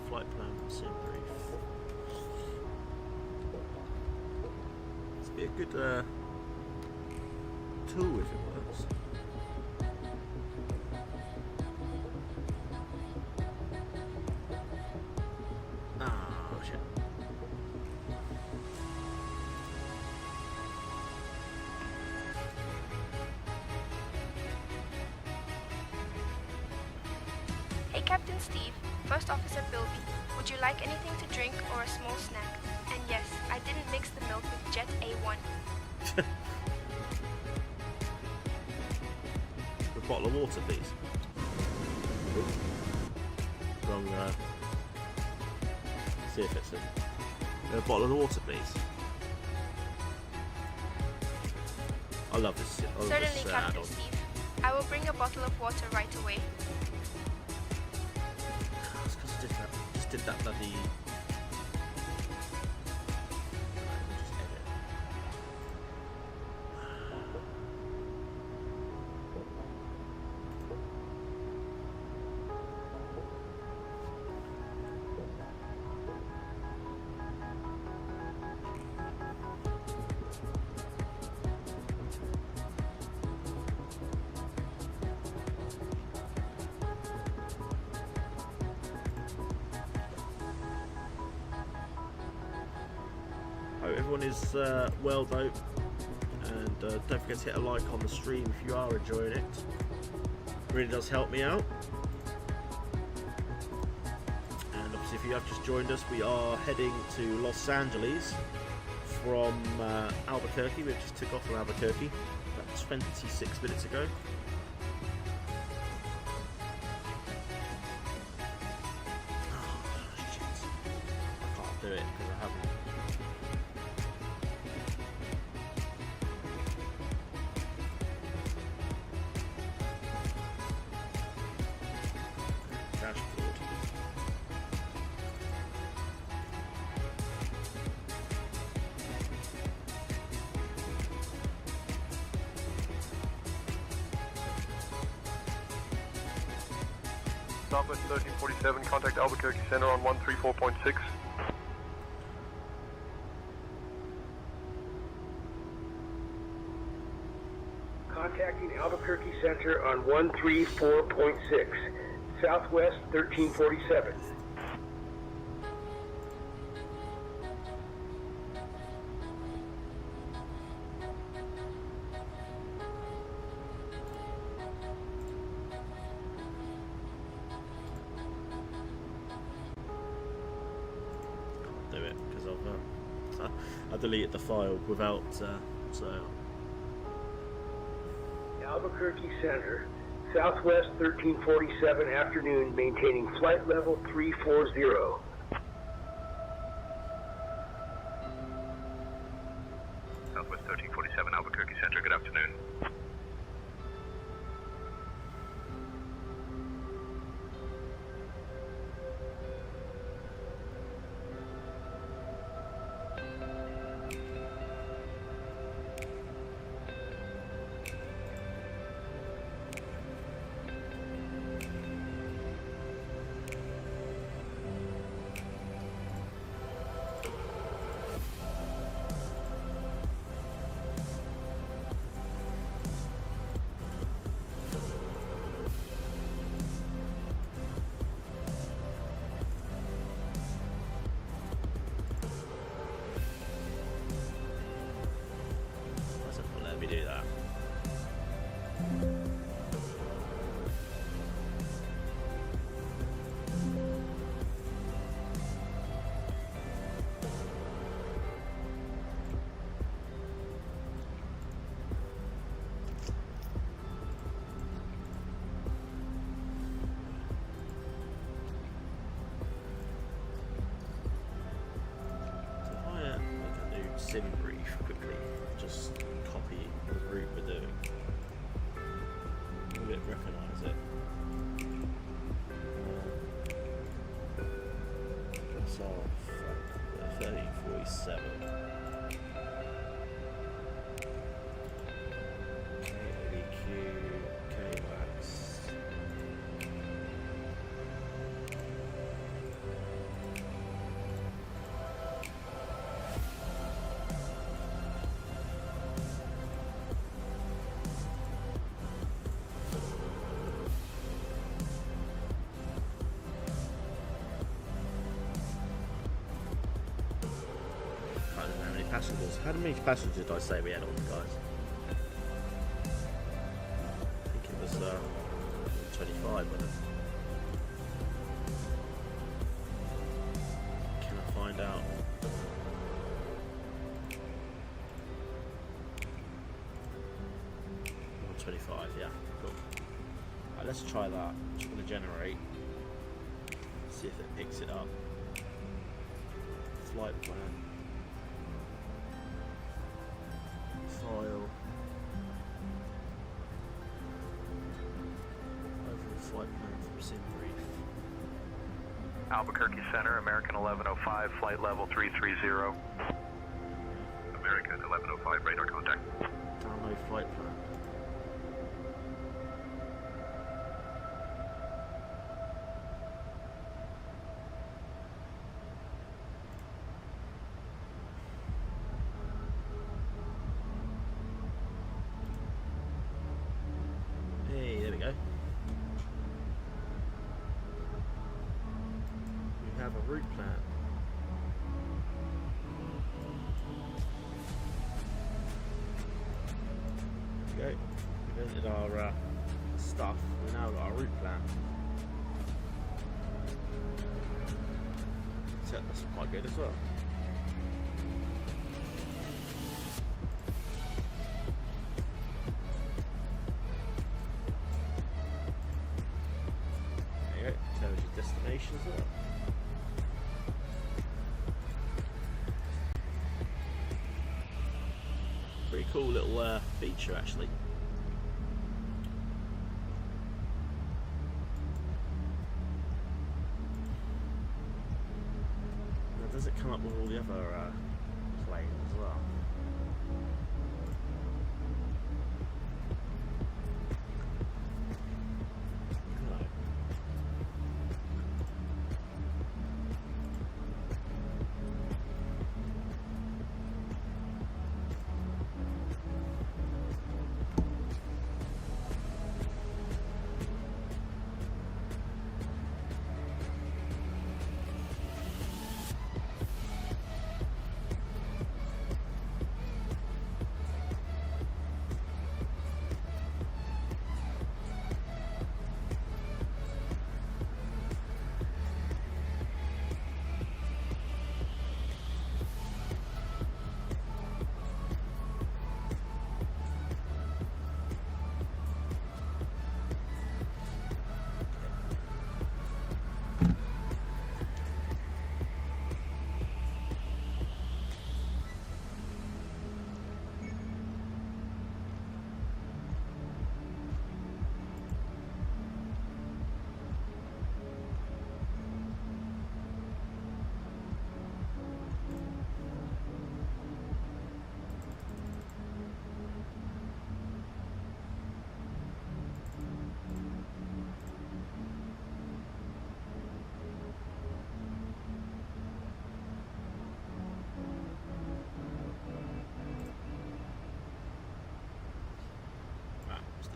Flight plan, sim brief. It's be a good tool if it works. Ah, shit. Hey Captain Steve, First Officer Bilby. Would you like anything to drink or a small snack? And yes, I didn't mix the milk with Jet A1. A bottle of water, please. Ooh. Wrong. See if it's a bottle of water, please. I love this. Certainly, Captain Steve. I will bring a bottle of water right away. It's because I just did that bloody. Hope everyone is well though, and don't forget to hit a like on the stream if you are enjoying it. It really does help me out. And obviously if you have just joined us, we are heading to Los Angeles from Albuquerque. We just took off from Albuquerque about 26 minutes ago. do it because I haven't. Dashboard. Southwest 1347, contact Albuquerque Center on 134.6. Contacting Albuquerque Center on 134.6, Southwest 1347. Do it because I deleted the file without so. Albuquerque Center, Southwest 1347 afternoon, maintaining flight level 340. Southwest 1347, Albuquerque Center, good afternoon. Let me do that. Sim brief quickly, just copy the route we're doing. Will it recognise it? That's off 1347. KABQ-KLAX. Passengers. How many passengers did I say we had on, guys? I think it was 25, wasn't it? Can I find out? Oh, 25, yeah, cool. Alright, let's try that. I'm just going to generate. See if it picks it up. Flight plan. File. Overall flight plan from SimBrief. Albuquerque Center, American 1105, flight level 330. American 1105, radar contact. Download flight plan. Hey, there we go. We have a route plan. There we go. We visited our stuff. We now got our route plan. So that's quite good as well. There you go. Tells you destination as well. cool little feature actually. Now, does it come up with all the other planes as well?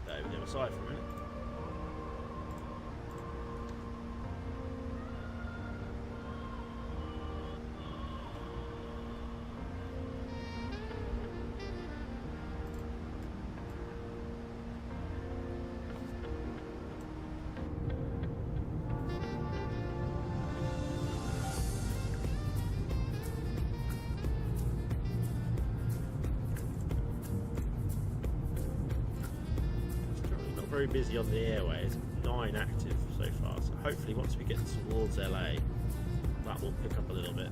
Over the other side for a minute. Very busy on the airways, 9 active so far, so hopefully once we get towards LA that will pick up a little bit.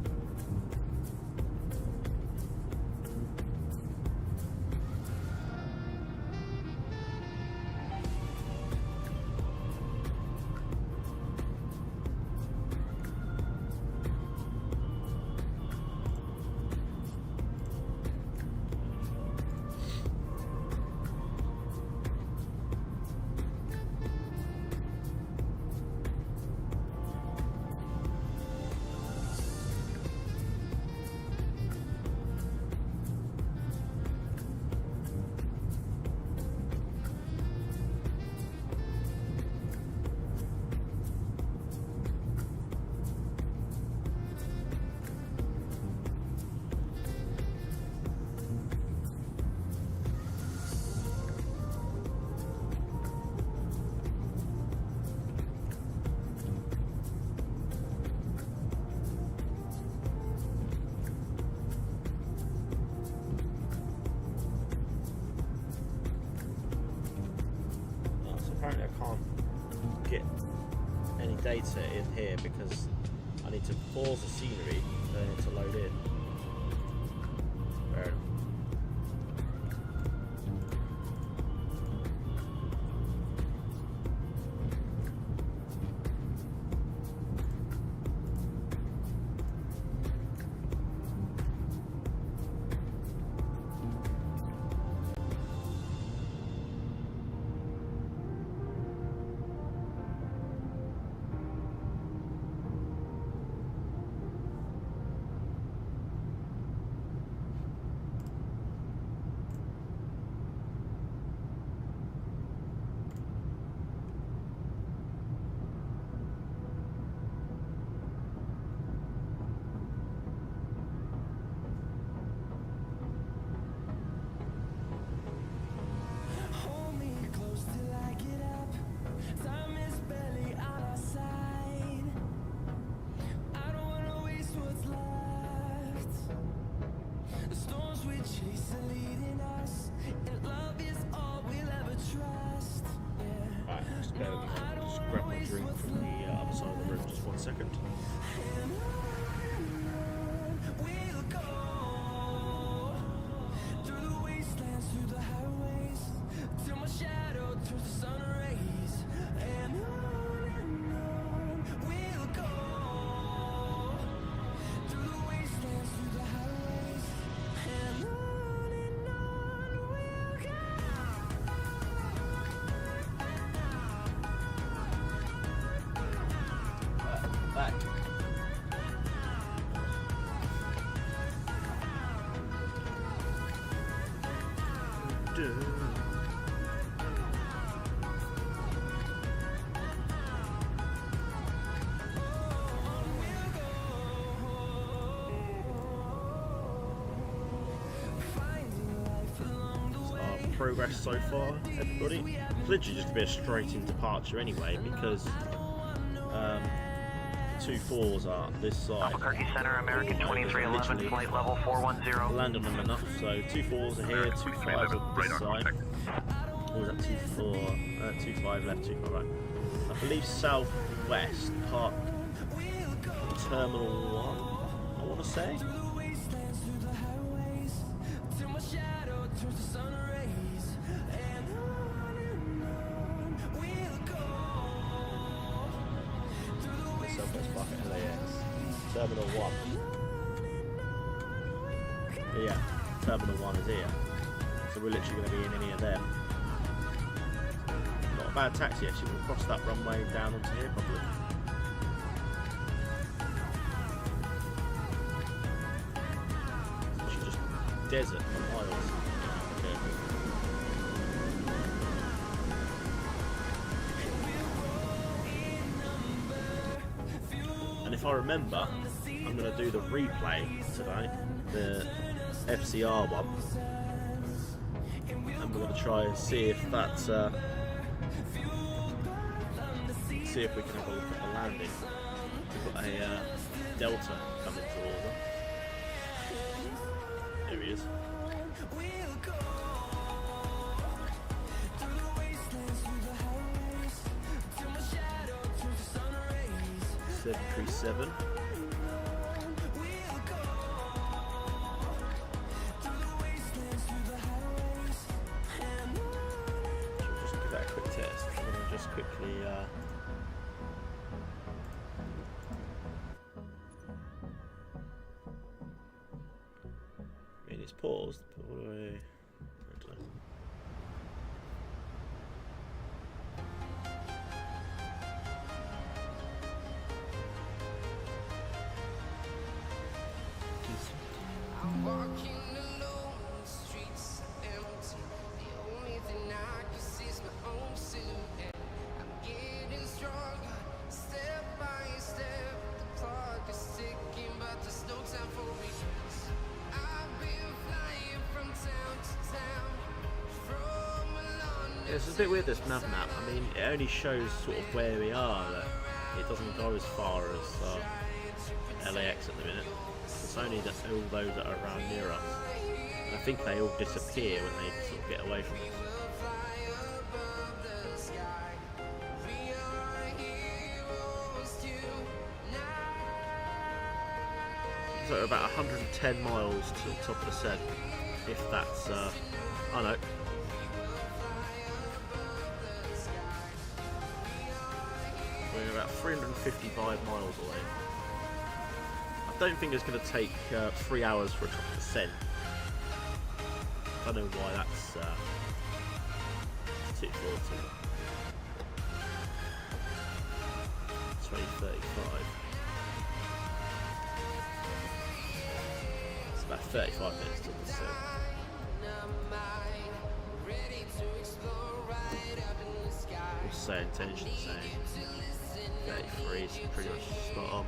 Apparently I can't get any data in here because I need to pause the scenery and then to load in. Fair enough. Drink from the other side of the room, just 1 second. Progress so far, everybody. It's literally just going to be a straight in departure anyway, because 2 4s are this side. Albuquerque Center, American 2311, flight level 410. Land on them enough, so 2 4s are here, 2 5s are this side. Or was that 2 4? 2 5 left, 2 5 right. I believe southwest, park Terminal 1, I want to say. LAX. Terminal 1. But yeah, Terminal 1 is here. So we're literally going to be in any of them. Not a bad taxi actually, we'll cross that runway down onto here probably. It's just desert for miles. If I remember, I'm going to do the replay today, the FCR one, and we're going to try and see if that's, see if we can have a look at the landing. We've got a Delta coming towards us. There he is. 737. Just give that a quick test. I'm going to just quickly I mean, it's paused, but what do I don't know. It's a bit weird, this nav map. I mean, it only shows sort of where we are. That it doesn't go as far as LAX at the minute. It's only that all those that are around near us. And I think they all disappear when they sort of get away from us. So we're about 110 miles to the top of the set, if that's, oh no. We're about 355 miles away. I don't think it's going to take 3 hours for a top descent. I don't know why that's 240. 2035. It's about 35 minutes to the descent. What's SayIntentions saying? 33 is pretty much spot on.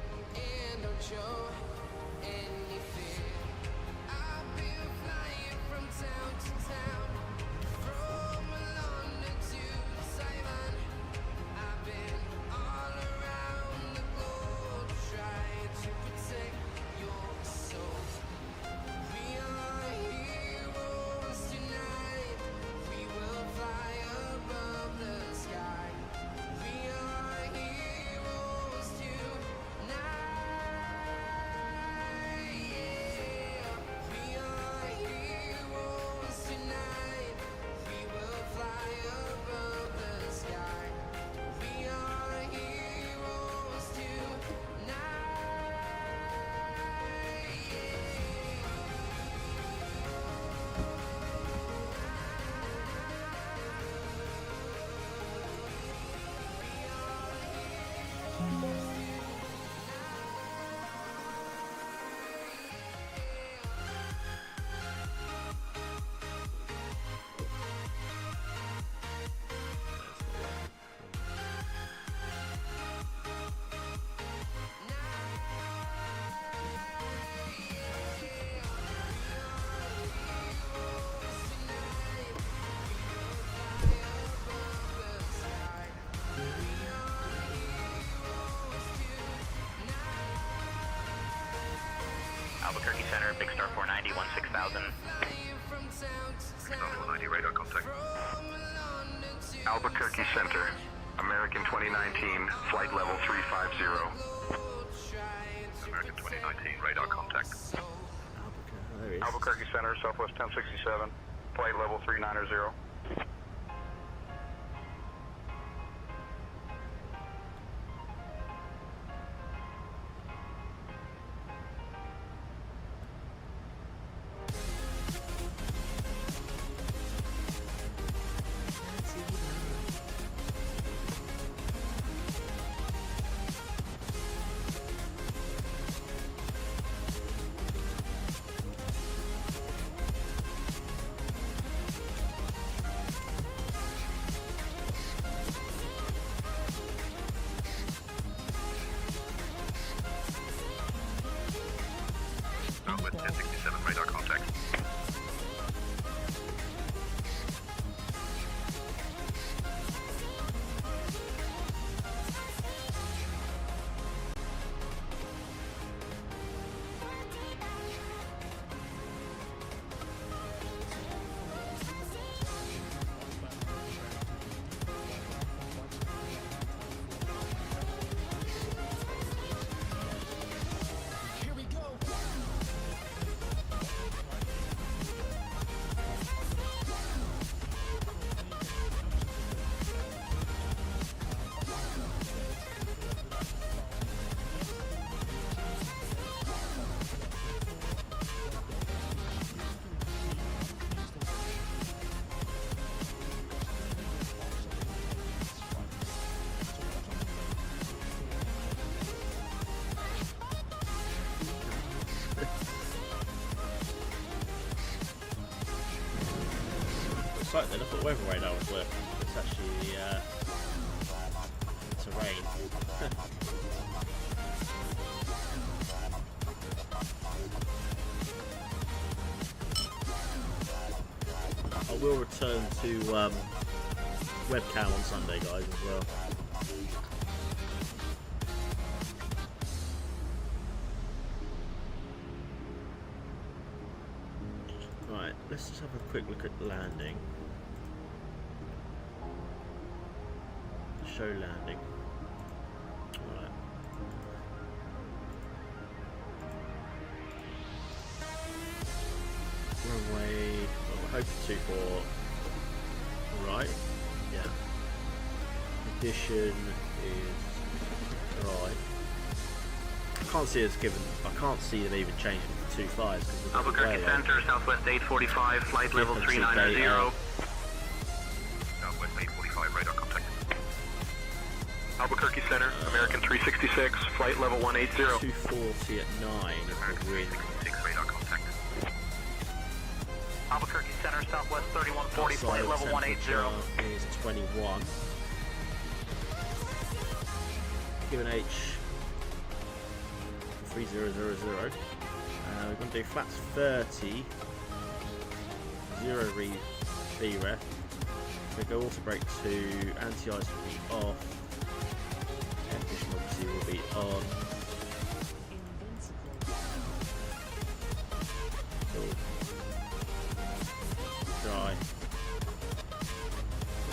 Albuquerque Center, Big Star 490, 16,000. Star 490, radar contact. Albuquerque Center, American 2019, flight level 350. American 2019, radar contact. There he is. Albuquerque Center, Southwest 1067, flight level 390. Southwest 1067, radar contact. Site then, I thought weather radar was working. It's actually terrain. I will return to webcam on Sunday, guys, as well. Right, let's just have a quick look at landing. Show landing. Right. Runway. Well, we're hoping 24. Right. Yeah. Condition is right. I can't see it's given. I can't see them even changing to 25s. Albuquerque Center, Southwest 845, flight level 390. Southwest 845, radar contact. Albuquerque Center, American 366, flight level 180. 240 at 9 is the wind. 366, radar contact. Albuquerque Center, Southwest 3140, Outside flight level 180. is 21. Given H 3000. We're going to do flats 30, 0 VREF. We go auto brake to anti-ice will be off. Air conditioning obviously will be on. Cool. Dry.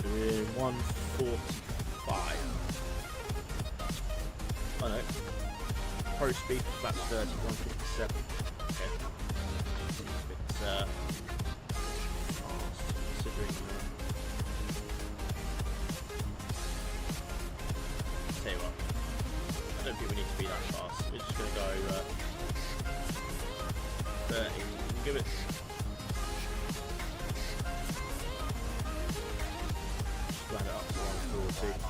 We're doing 145. Oh no. Pro speed for flats 30, 157. Okay. Seems a bit fast considering tell you what, I don't think we need to be that fast. We're just going to go 30. We'll give it. Just land it up to 140.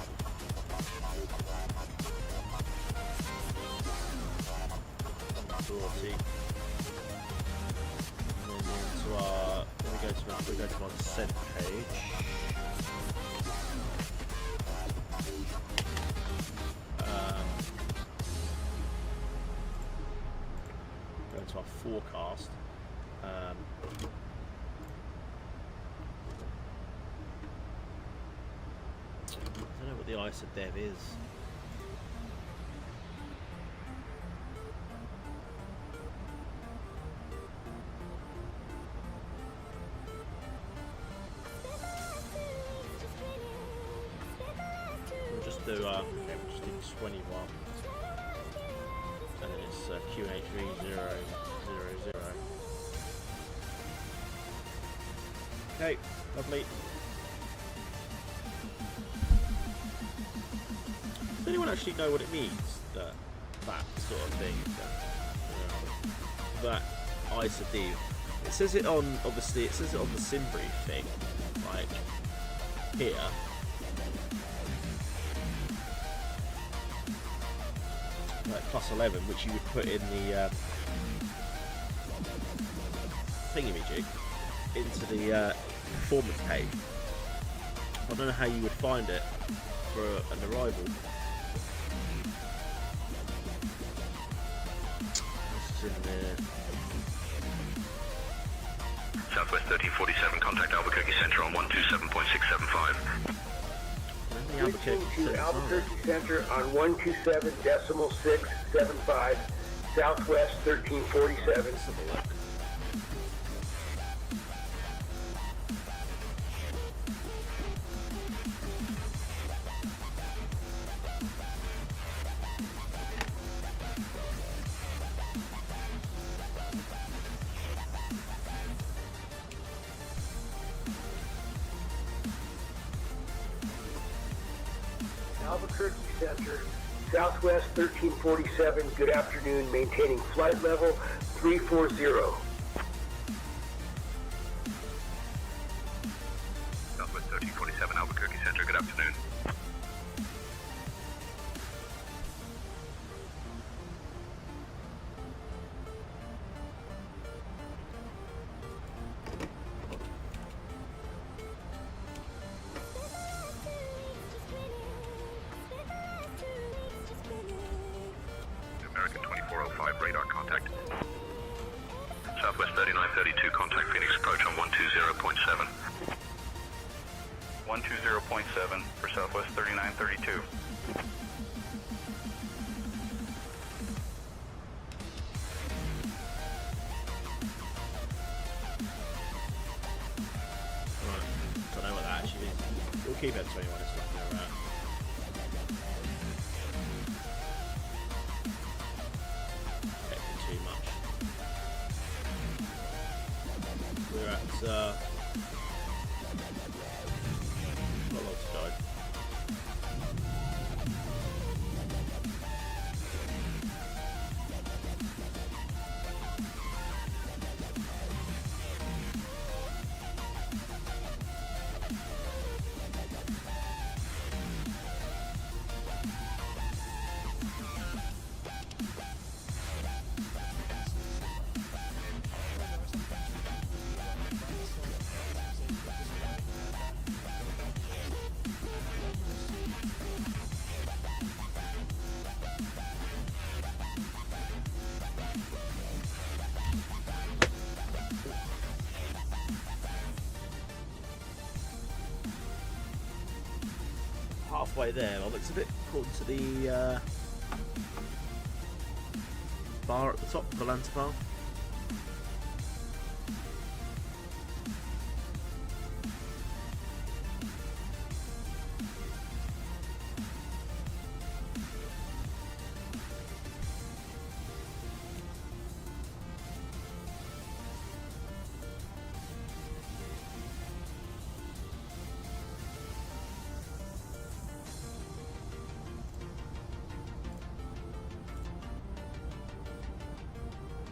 And then into our, we go to our descent page. Go into our forecast. I don't know what the ISA dev is. do, okay, we'll just do 21. And then it's QH3000. Okay, lovely. Does anyone actually know what it means? That sort of thing. That ISA-D. It says it on, obviously, it says it on the sim brief thing, like here. Like +11, which you would put in the thingamajig into the performance page. I don't know how you would find it for an arrival. This is in there. Southwest 1347, contact Albuquerque Center on 127.675. Switching to Albuquerque Center on 127.675, Southwest 1347. Albuquerque Center, Southwest 1347, good afternoon, maintaining flight level 340. Southwest 1347, Albuquerque Center, good afternoon. American 2405, radar contact. Southwest 3932, contact Phoenix approach on 120.7. 120.7 for Southwest 3932. Right, don't know what that actually is. We'll keep it at 21, it's not going to too much. We're at not long to go. Halfway there, well, looks a bit according to the bar at the top, the lantern bar.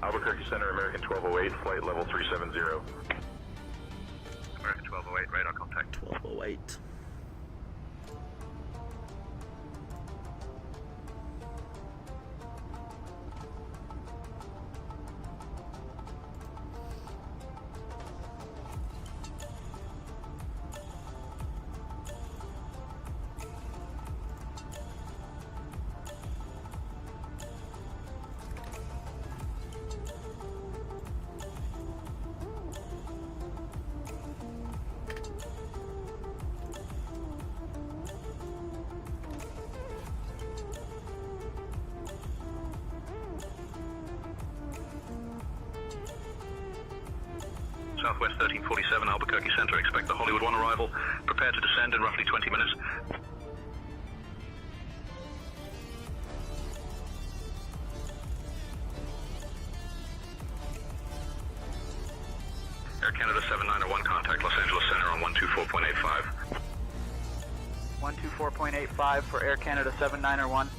Albuquerque Center, American 1208, flight level 370. American 1208, radar contact. 1208. Southwest 1347, Albuquerque Center, expect the Hollywood 1 arrival. Prepare to descend in roughly 20 minutes. Canada 7901, contact Los Angeles Center on 124.85. 124.85 for Air Canada 7901.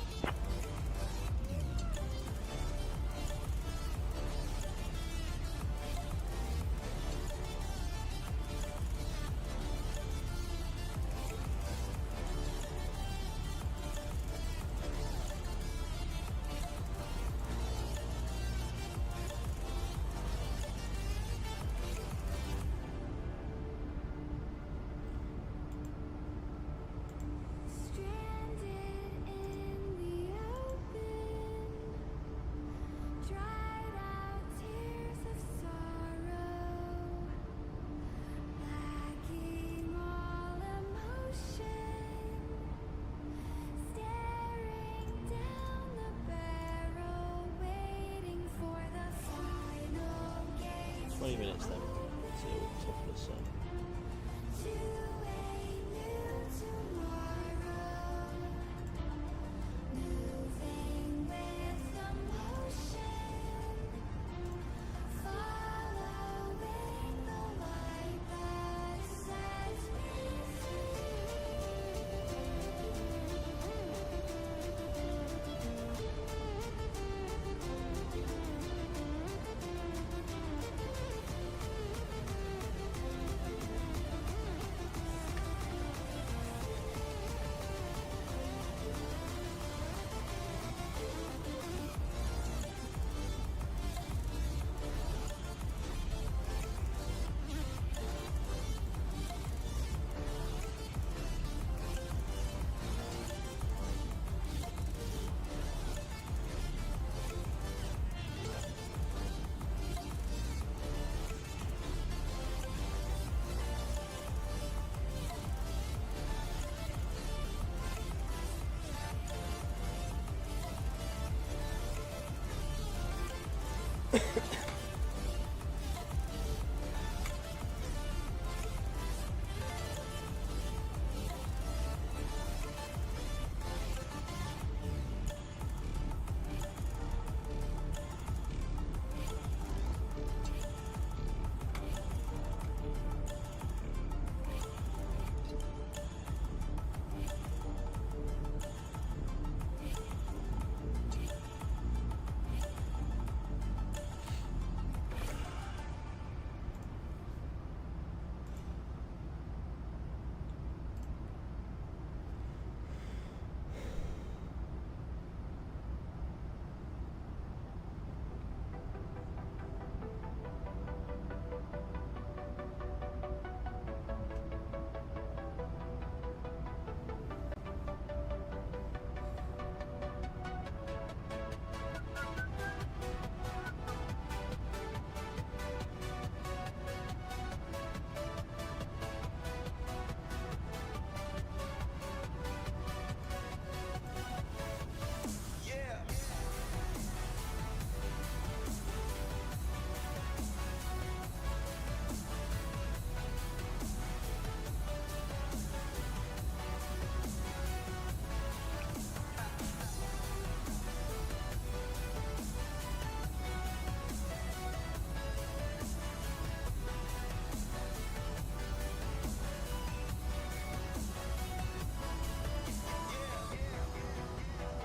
Minutes then until top of the sun.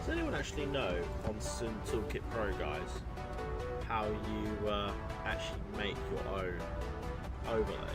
Does anyone actually know on Sim Toolkit Pro, guys, how you actually make your own overlay?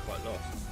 Quite lost.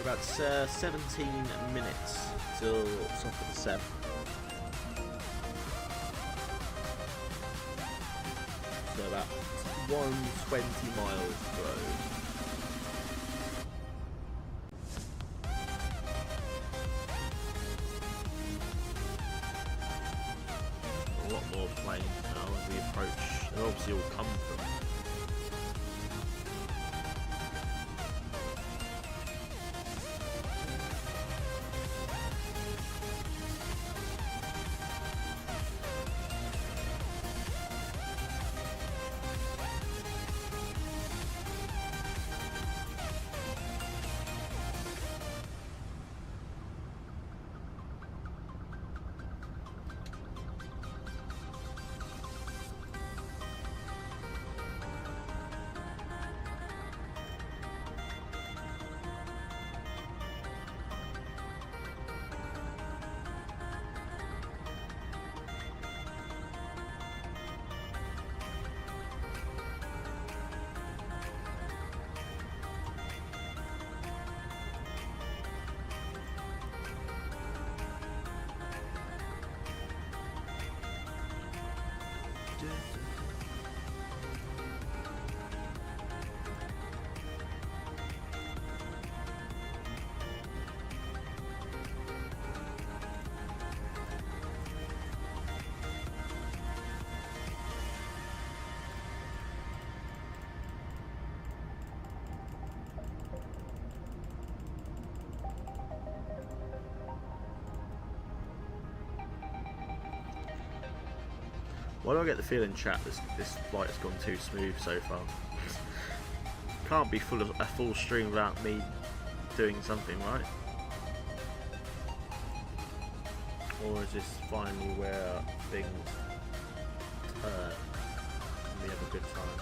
about 17 minutes till top of the 7th. So about 120 miles road. A lot more planes now as we approach. They'll obviously all come from. Why do I get the feeling, chat, this flight has gone too smooth so far? Can't be full of a full stream without me doing something, right? Or is this finally where things turn and we have a good time?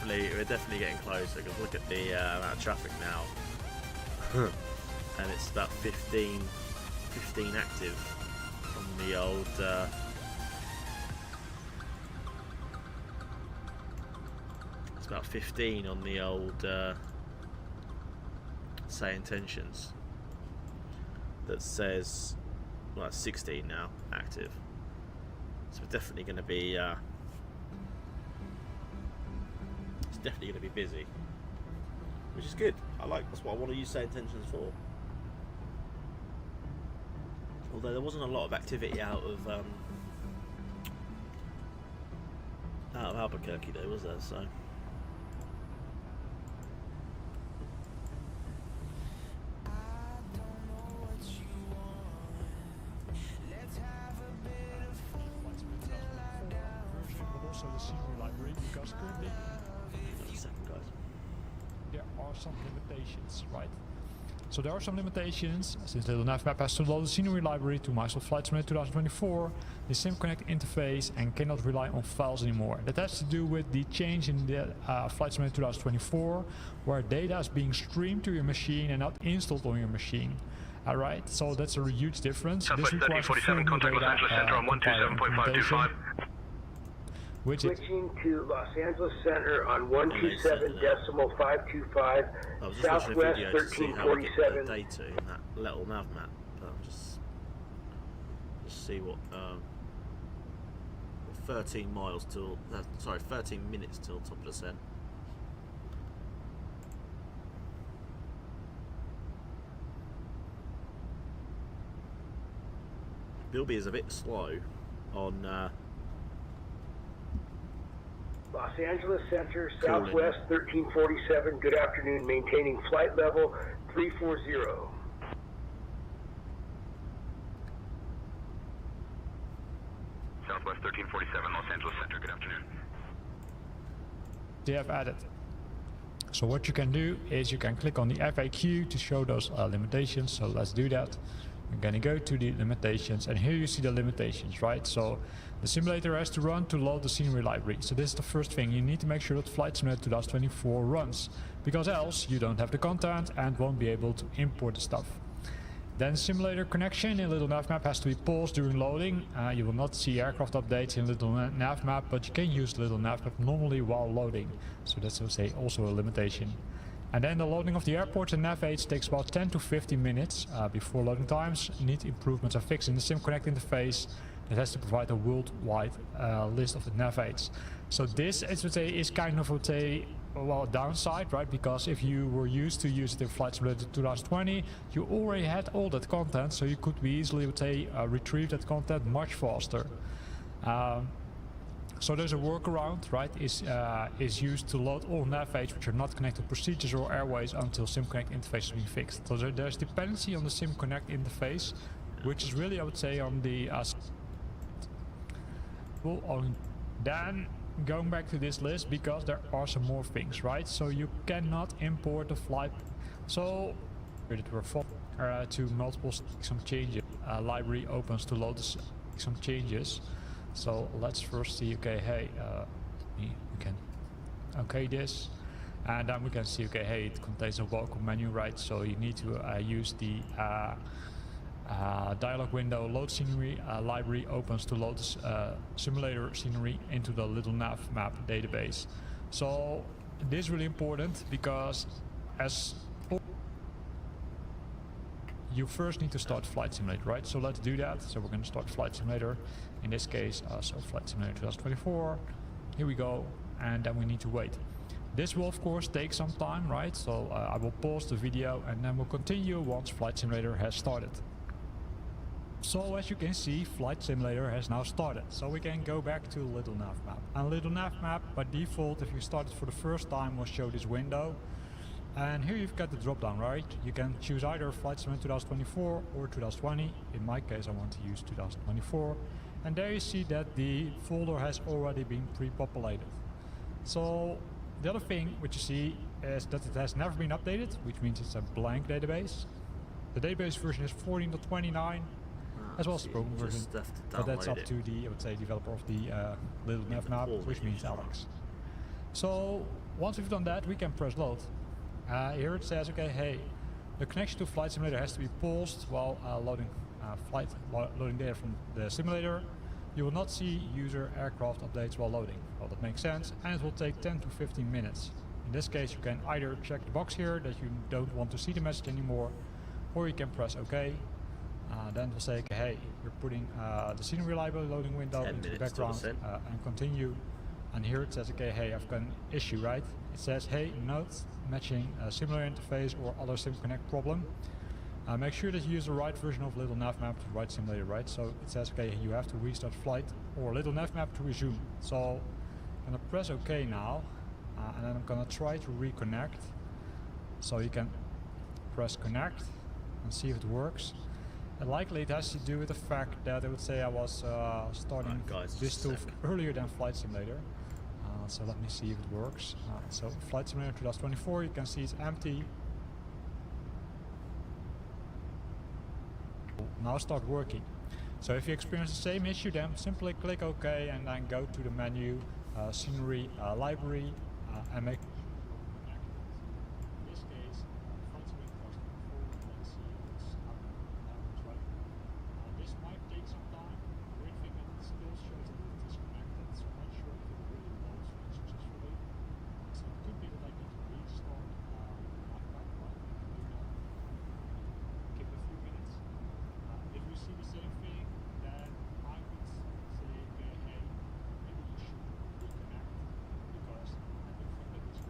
We're definitely getting closer, because look at the amount of traffic now. And it's about 15 active on the old it's about 15 on the old SayIntentions that says, well, it's 16 now active, so we're definitely going to be definitely going to be busy, which is good. That's what I want to use SayIntentions for. Although there wasn't a lot of activity out of Albuquerque though, was there? So also the scenery library, because currently there are some limitations, right? So there are some limitations, since the navmap has to load the scenery library to Microsoft Flight Simulator 2024, the SimConnect interface, and cannot rely on files anymore. That has to do with the change in the Flight Simulator 2024, where data is being streamed to your machine and not installed on your machine. Alright, so that's a huge difference. This requires a full new data implementation. Switching to Los Angeles Center on 127.525, Southwest 1347. Data in that little nav map, but I'm just see what 13 miles till 13 minutes till top of the set. Bilby is a bit slow on Los Angeles Center, Calling. Southwest 1347. Good afternoon. Maintaining flight level 340. Southwest 1347, Los Angeles Center. Good afternoon. They have added. So what you can do is you can click on the FAQ to show those limitations. So let's do that. We're gonna go to the limitations, and here you see the limitations, right? So the simulator has to run to load the scenery library. So this is the first thing. You need to make sure that Flight Simulator 2024 runs, because else you don't have the content and won't be able to import the stuff. Then simulator connection in Little Nav Map has to be paused during loading. You will not see aircraft updates in Little Nav Map, but you can use Little Nav Map normally while loading. So that's also a limitation. And then the loading of the airports and nav aids takes about 10 to 15 minutes. Before loading times, need improvements are fixed in the SimConnect interface. It has to provide a worldwide list of the nav aids. So this, is kind of a downside, right? Because if you were used to use it in Flight Simulator 2020, you already had all that content, so you could be easily, retrieve that content much faster. So there's a workaround, right? Is used to load all nav aids which are not connected to procedures or airways until SimConnect interface has been fixed. So there's dependency on the SimConnect interface, which is really, I would say, on the then going back to this list, because there are some more things, right? So you cannot import the flight. So it were to multiple some changes. Library opens to load some changes. So let's first see, okay, hey, we can okay this, and then we can see, okay, hey, it contains a welcome menu, right? So you need to use the dialog window. Load scenery library opens to load simulator scenery into the Little Nav Map database. So this is really important, because you first need to start Flight Simulator, right? So let's do that. So we're going to start Flight Simulator. In this case, so Flight Simulator 2024. Here we go, and then we need to wait. This will of course take some time, right? So I will pause the video and then we'll continue once Flight Simulator has started. So as you can see, Flight Simulator has now started. So we can go back to Little Nav Map. And Little Nav Map, by default, if you start it for the first time, will show this window. And here you've got the drop down, right? You can choose either Flight Simulator 2024 or 2020. In my case, I want to use 2024. And there you see that the folder has already been pre-populated. So the other thing which you see is that it has never been updated, which means it's a blank database. The database version is 14.29, as well as the program version, but that's up to the, I would say, developer of the Little Nav Map, which means Alex. So once we've done that, we can press load. Here it says, okay, hey, the connection to Flight Simulator has to be paused while loading data from the simulator. You will not see user aircraft updates while loading. Well, that makes sense, and it will take 10 to 15 minutes. In this case, you can either check the box here that you don't want to see the message anymore, or you can press OK. Then it will say, okay, hey, you're putting the scenery library loading window into the background and continue. And here it says, okay, hey, I've got an issue, right? It says, hey, note matching simulator interface or other SimConnect problem. Make sure that you use the right version of Little Nav Map to write simulator, right? So it says, okay, you have to restart flight or Little Nav Map to resume. So I'm gonna press OK now, and then I'm gonna try to reconnect. So you can press connect and see if it works. And likely it has to do with the fact that I would say I was starting this tool earlier than Flight Simulator. So let me see if it works. So Flight Simulator 2024, you can see it's empty. Now start working. So if you experience the same issue, then simply click OK and then go to the menu, scenery library, and make. In this case, Flight Simulator 2024, let's see what's happening now, right? This might take some time. Great thing that it still shows that it is connected, so I'm not sure if it really loads successfully. So it could be that I need to restart give it a few minutes. If you see the same thing, then I would say, okay, hey, maybe you should reconnect, because I don't think that this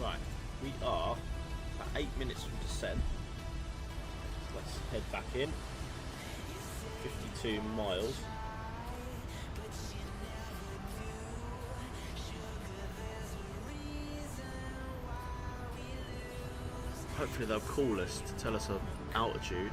Right, we are about 8 minutes from descent. Let's head back in. 52 miles. Hopefully they'll call us to tell us our altitude.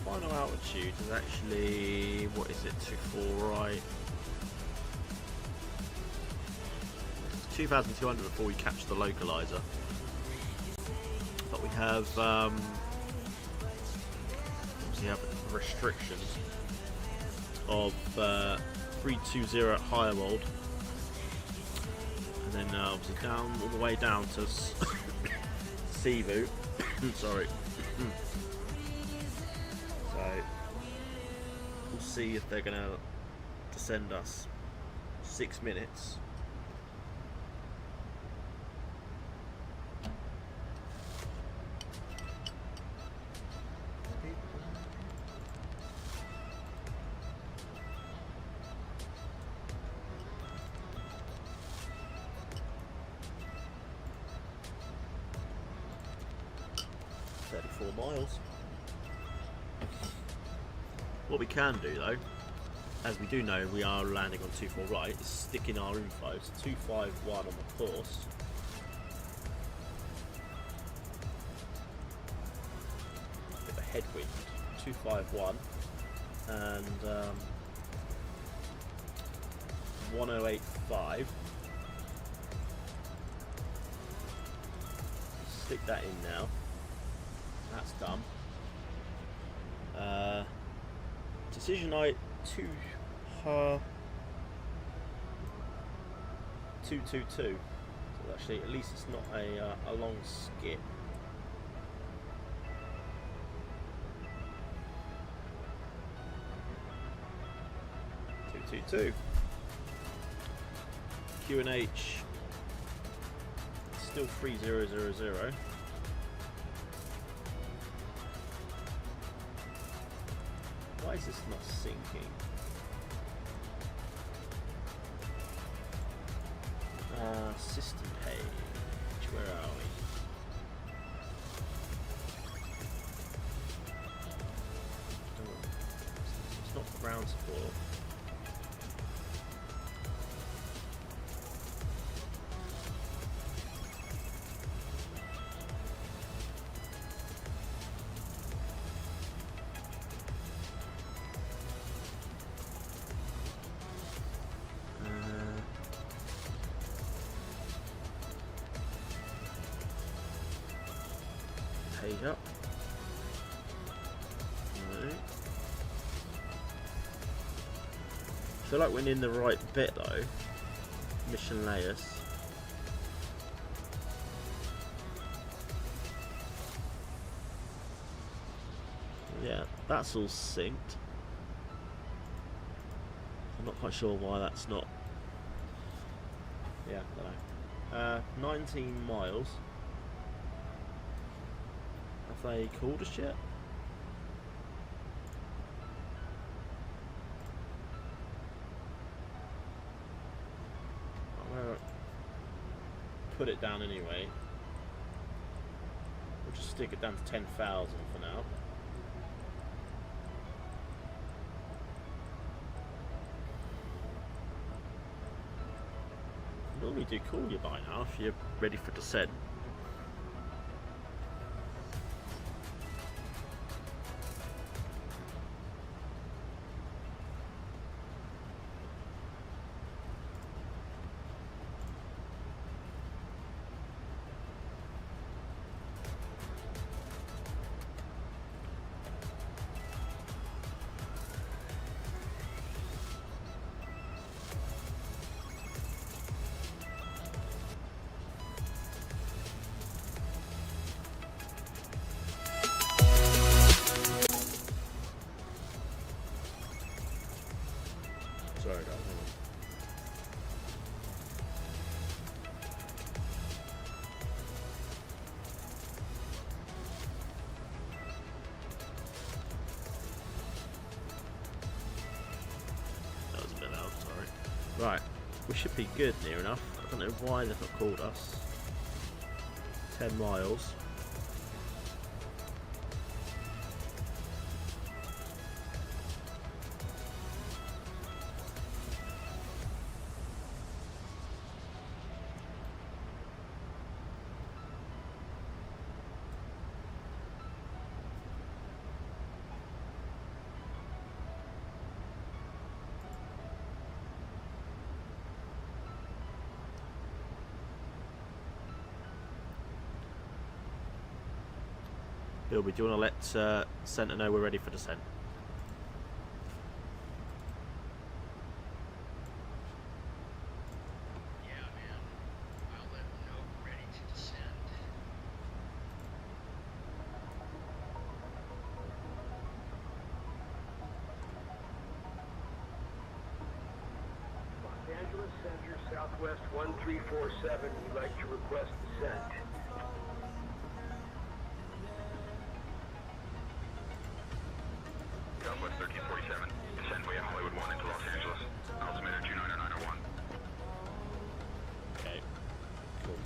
Final altitude is actually, what is it, 24, right? It's 2,200 before we catch the localizer. But we have restrictions of 320 at Hirewald, and then obviously down all the way down to Cebu. Sorry. We'll see if they're going to descend us 6 minutes. Miles. What we can do though, as we do know we are landing on 24 right, is stick in our info. It's 251 on the course. Bit of a headwind, 251 and 1085. Stick that in now. That's done. Decision height 222. So actually, at least it's not a long skip. QNH still 3000. Why is this not syncing? System page. Where are we? Oh, it's not ground support. Page up. Right. I feel like we're in the right bit though. Mission layers. Yeah, that's all synced. I'm not quite sure why that's not. Yeah, I don't know. 19 miles. Have they called us yet? I'm gonna put it down anyway. We'll just stick it down to 10,000 for now. Normally do call you by now if you're ready for descent. Sorry guys, hang on. That was a bit loud, sorry. Right, we should be good near enough. I don't know why they've not called us. 10 miles. Bilby, do you want to let Centre know we're ready for descent? Yeah, man. I'll let them know we're ready to descend. Los Angeles Center, Southwest 1347. We'd like to request descent. Southwest 1347, descend via Hollywood 1 into Los Angeles. Altimeter 29901. Okay, cool.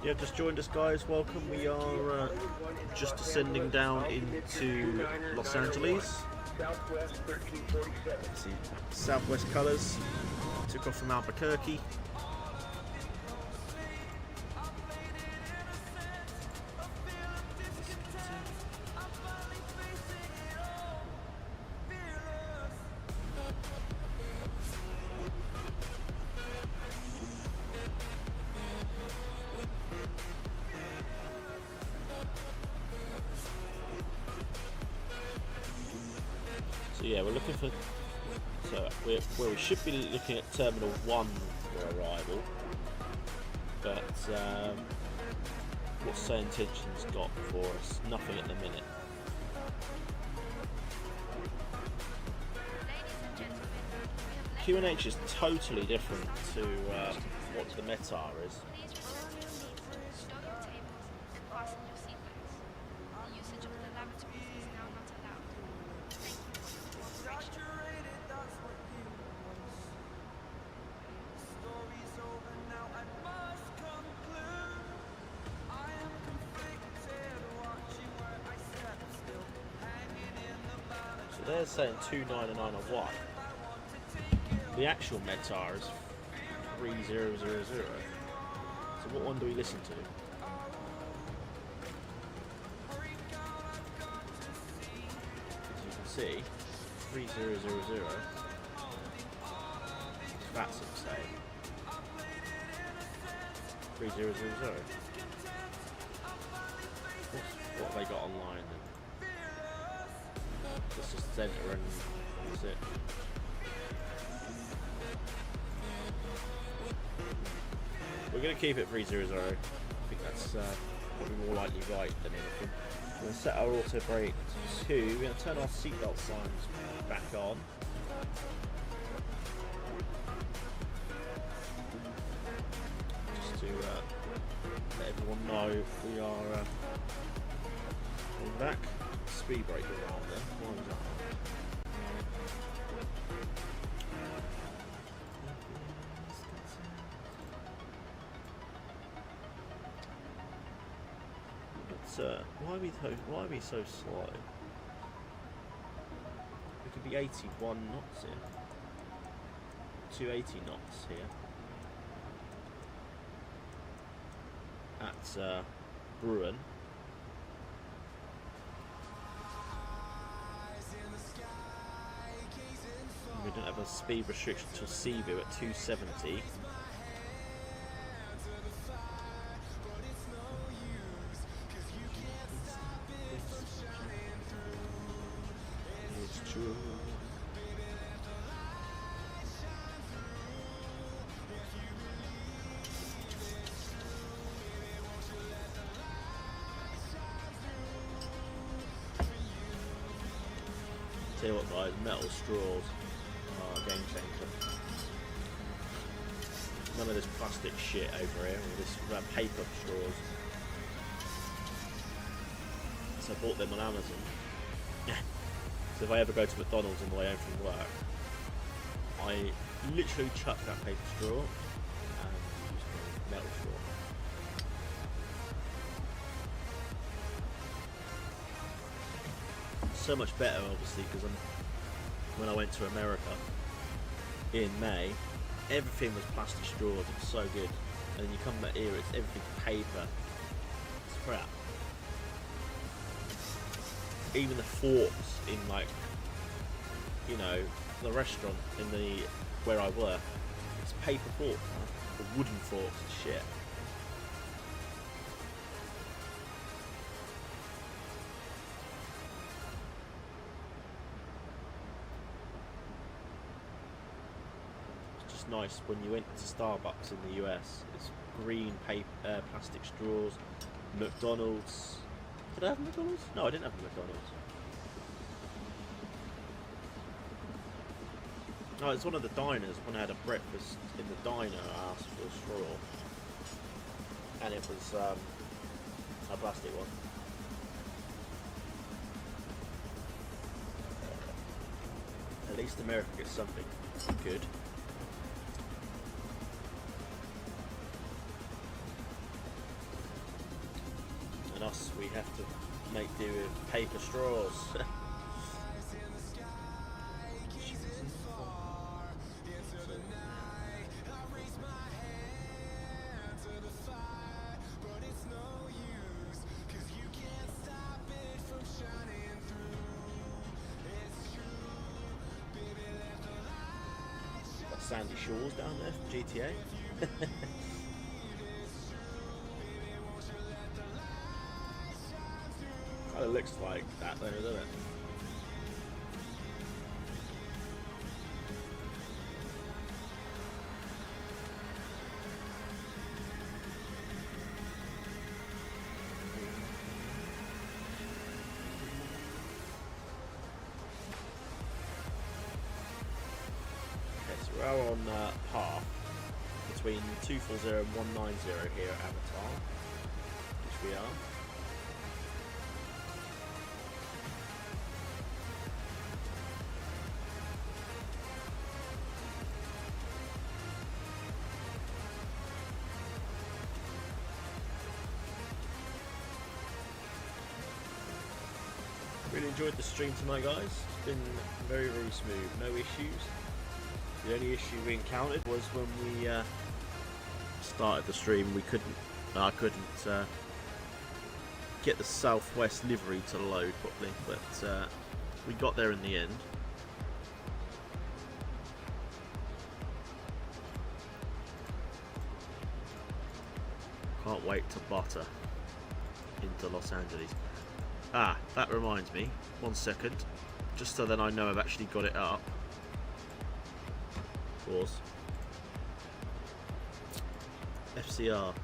Yeah, just joined us guys, welcome. We are just descending down into Los Angeles. Southwest 1347. See, Southwest colours. Took off from Albuquerque. So yeah, we're looking for. So we should be looking at Terminal 1 for arrival, but what's SayIntentions got for us? Nothing at the minute. QNH is totally different to what the Metar is. They're saying 29901. The actual Metar is 3000. So what one do we listen to? As you can see, 3000. That's insane. 3000. What have they got online then? Let's just center and that's it. We're going to keep it 300. I think that's probably more likely right than anything. We'll set our auto brake to. We're going to turn our seatbelt signs back on. Just to let everyone know we are back. Speed brake around there. Why was that? Why are we so slow? We could be 81 knots here. 280 knots here. At Bruin. We don't have a speed restriction to Cebu at 270. It's true. Tell you what guys, metal straws are a game changer. None of this plastic shit over here, all this paper straws. So I bought them on Amazon. So if I ever go to McDonald's on the way home from work, I literally chuck that paper straw and use the metal straw. So much better, obviously, because when I went to America in May, everything was plastic straws. It was so good, and then you come back here, it's everything paper. It's crap. Even the forks in, like, you know, the restaurant in the where I work, it's paper forks, man. The wooden forks and shit. Nice when you went to Starbucks in the US. It's green paper, plastic straws. McDonald's. Did I have McDonald's? No, I didn't have McDonald's. No, it's one of the diners. When I had a breakfast in the diner, I asked for a straw, and it was a plastic one. At least America gets something good. And us, we have to make do with paper straws. Got sandy shores down there for GTA. Kind of looks like that there, doesn't it? Okay, so we're on path between 240 and 190 here at Avatar, which we are. Really enjoyed the stream tonight, guys. It's been very, very smooth, no issues. The only issue we encountered was when we started the stream. I couldn't get the Southwest livery to load properly, but we got there in the end. Can't wait to butter into Los Angeles. Ah, that reminds me. 1 second. Just so then I know I've actually got it up. Pause. FCR.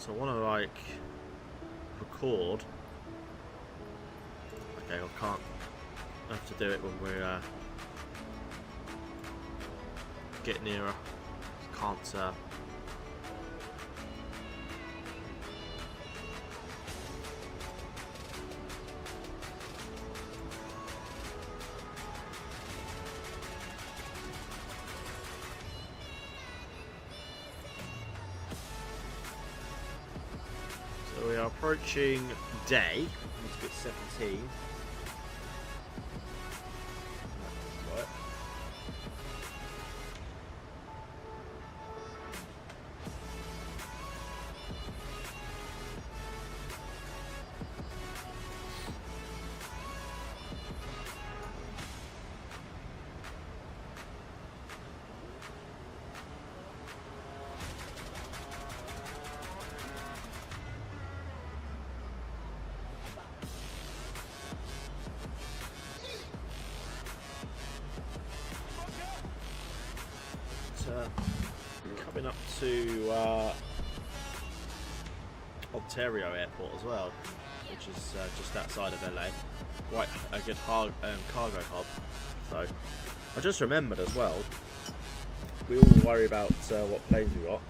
So I want to like record. Okay, I can't. I have to do it when we're get nearer. Can't. So we are approaching day. Let's get 17. Right. Coming up to Ontario Airport as well, which is just outside of LA. Quite a good cargo hub. So I just remembered as well, we all worry about what planes we got.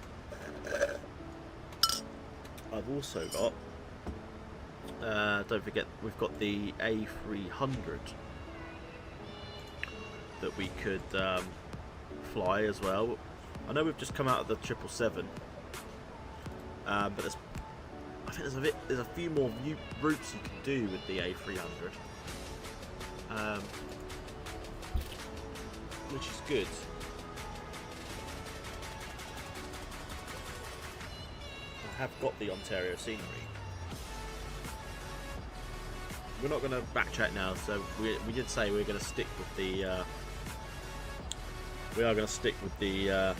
I've also got, don't forget, we've got the A300 that we could fly as well. I know we've just come out of the 777, but I think there's a few more routes you can do with the A300, which is good. I have got the Ontario scenery. We're not going to backtrack now, so we did say we're going to stick with the. We are going to stick with the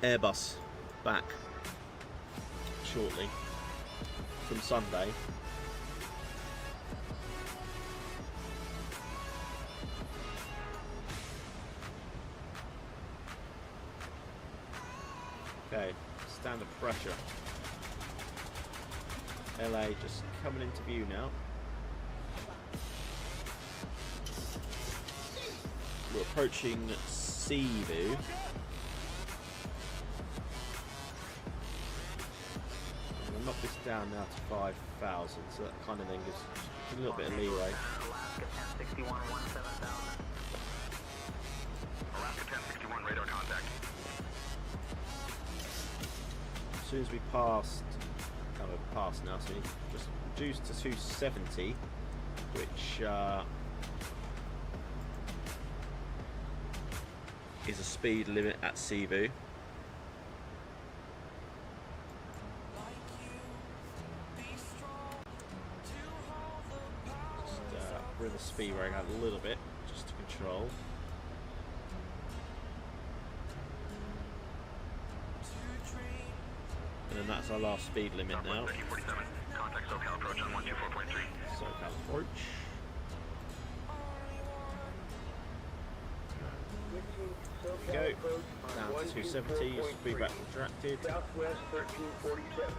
Airbus back shortly from Sunday. Okay, standard pressure. LA just coming into view now. We're approaching Cebu. I'm gonna knock this down now to 5,000, so that kind of then gives a little bit of leeway. Alaska 1061, 17,000. Alaska 1061, radar contact. As soon as we passed, we've passed now, so we just reduced to 270, which is a speed limit at Cebu. Just bring the speed rating out a little bit, just to control. And then that's our last speed limit now. 1347, contact SoCal approach on 124.3. SoCal approach. Go down to 270, speed back contracted. Southwest 1347.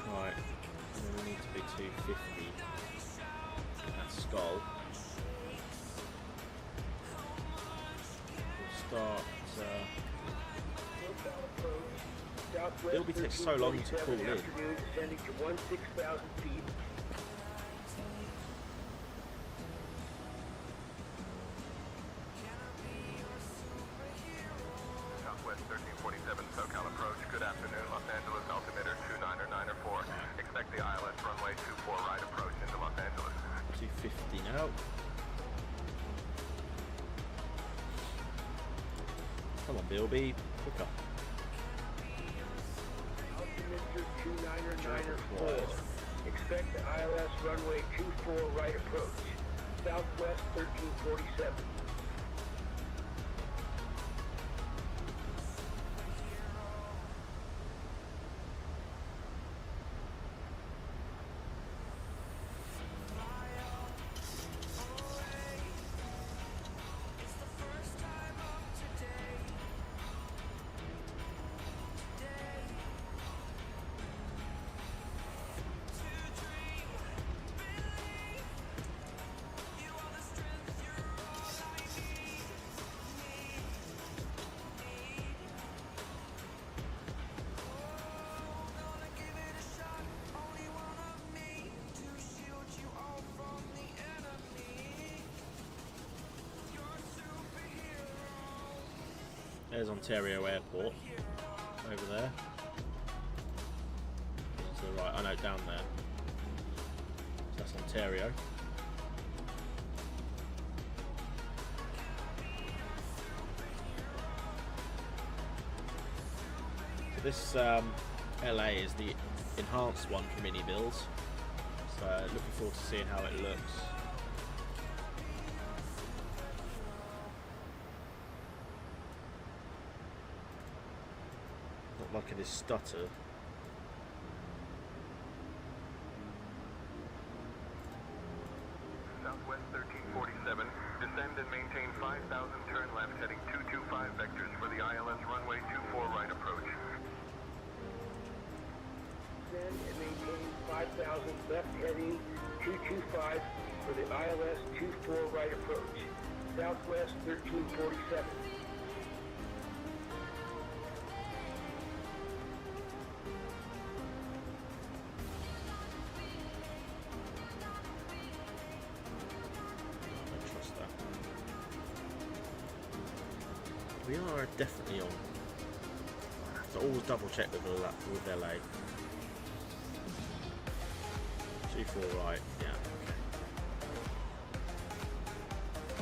Right, and then we need to be 250 at Skull. We'll start. It'll be taking so long to call in. Descending to 16,000 feet. Southwest 1347, SoCal approach. Good afternoon, Los Angeles altimeter 29904. Expect the ILS runway 24 right approach into Los Angeles. 250 now. Come on, Bilby, quicker. Altimeter 29904. Expect the ILS runway 24 right approach. Southwest 1347. There's Ontario Airport over there. To the right, I know, down there. So that's Ontario. So this LA is the enhanced one for mini builds. So looking forward to seeing how it looks. Not like it is stutter. Southwest 1347, descend and maintain 5,000, turn left heading 225 vectors for the ILS runway 24 right approach. Descend and maintain 5,000 left heading 225 for the ILS 24 right approach. Southwest 1347. We are definitely on. I have to always double check with LA. G4 right, yeah, okay.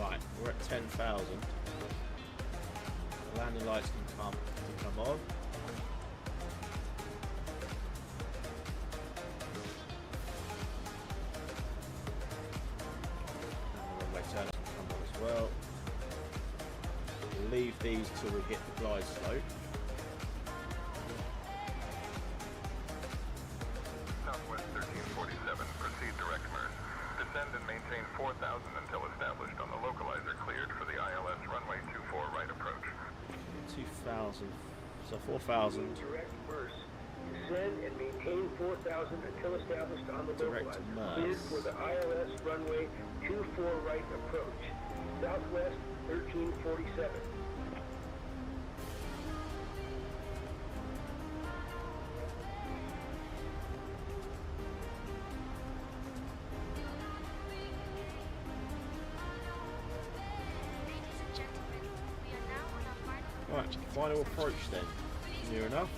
Right, we're at 10,000. The landing lights can come on. And the runway turn can come on as well. Leave these till we hit the glide slope. Southwest 1347, proceed direct MERS. Descend and maintain 4,000 until established on the localizer cleared for the ILS runway 24 right approach. 2,000, so 4,000. Direct MERS. Descend and maintain 4,000 until established on the Direct localizer cleared for the ILS runway 24 right approach. Southwest 1347. Right, final approach then. Near enough.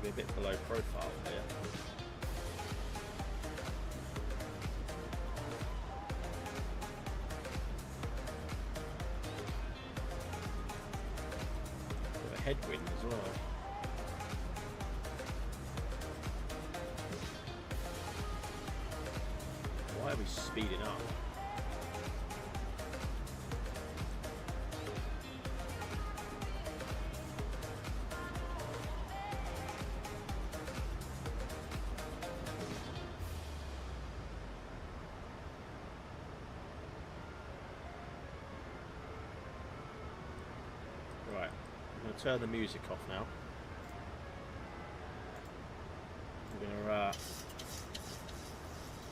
Be a bit below profile here. Got a headwind as well. Why are we speeding up? Right, I'm going to turn the music off now. We're going to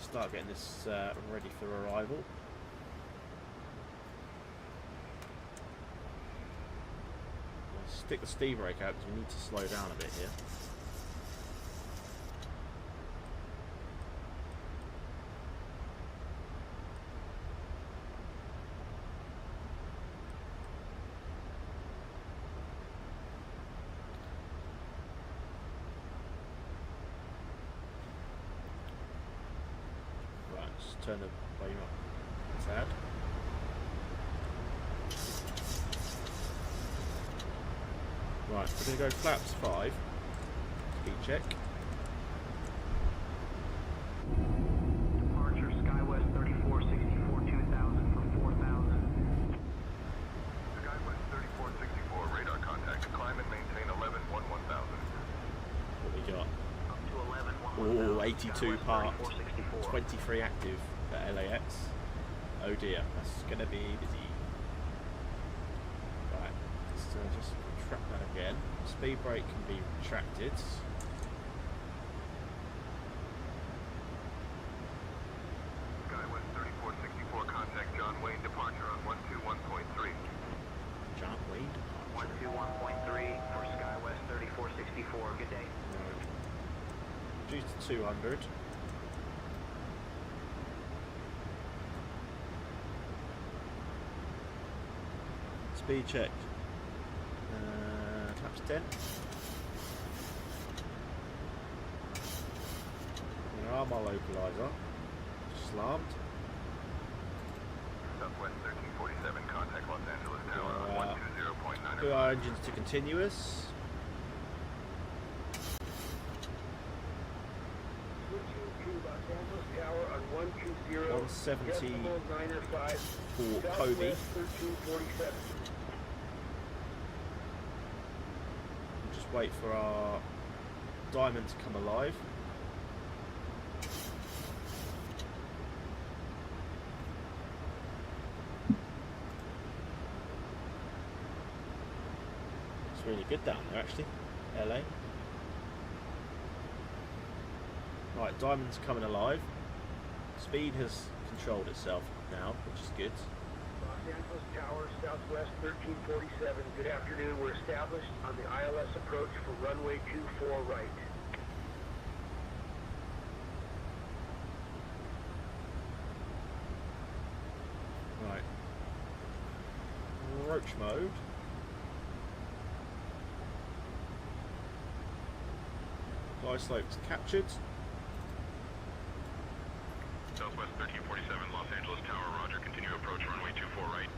start getting this ready for arrival. I'll stick the steam brake out because we need to slow down a bit here. Just turn the volume up a tad. Right, we're going to go flaps 5. Speed check. Departure Skywest 3464 2000 for 4,000. Skywest 3464, radar contact. Climb and maintain 11 1000. What we got? Up to 11 Oh, 82 parked. 23 active at LAX. Oh dear, that's going to be busy. Right, let's just track that again. Speed brake can be retracted. reduced to 200. Speed check. Taps 10. There are my localizer. Slammed. Southwest 1347, contact Los Angeles Tower on 120.9. Put our engines to continuous. Switching to Los Angeles Tower on 120. 170 905. for Kobe. Southwest 1347. We'll just wait for our diamond to come alive. It's really good down there actually, LA. Right, diamond's coming alive. Speed has controlled itself now, which is good. Los Angeles Tower, Southwest 1347. Good afternoon. We're established on the ILS approach for runway 24 right. Right. Roach mode. Glide slopes captured. Southwest 1347, Los Angeles Tower, roger. Continue approach runway 24 right.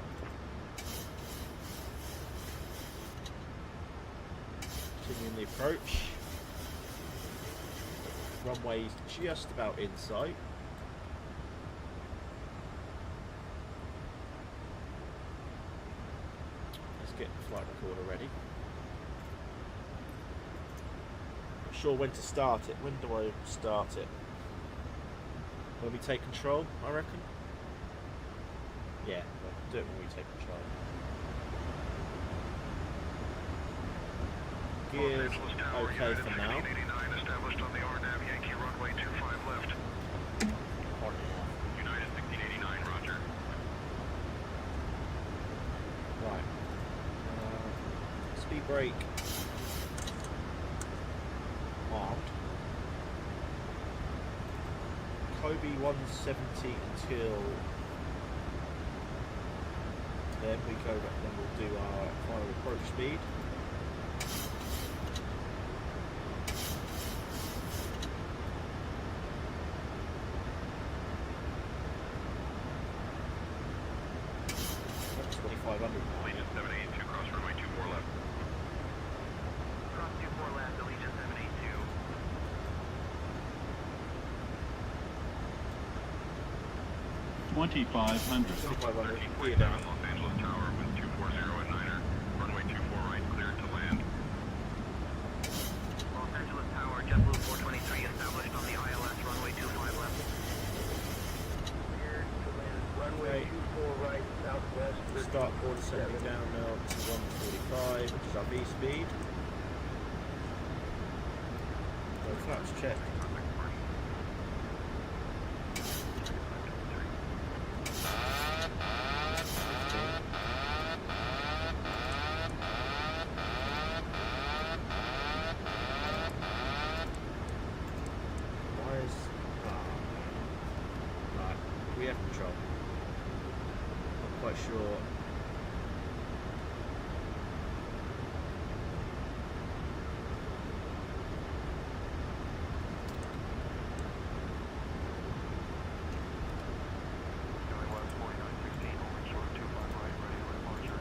Continuing the approach. Runway's just about in sight. Let's get the flight recorder ready. Not sure when to start it. When do I start it? When we take control, I reckon. Yeah, we'll do it when we take control. Gears okay for now. Established on the RNAV Yankee runway 25 left. United 1689, roger. Right. Speed brake. Armed. Kobe 170 until then we go back, then we'll do our final approach speed. That's 2500. Allegiant 782, cross runway 24 left. Cross 24 left, Allegiant 782. 2500. 2500. 1347, Los Angeles Tower, wind 240 at Niner. Runway 24 right, cleared to land. Los Angeles Tower, JetBlue 423 established on the ILS runway 25 left. Cleared to land. Runway 24 right, Southwest Start 1347. setting down now to 145, which is our V speed. So flaps check. Why is right? We have control. Not quite sure. Skywest 4916, holding short 25 right, ready for departure.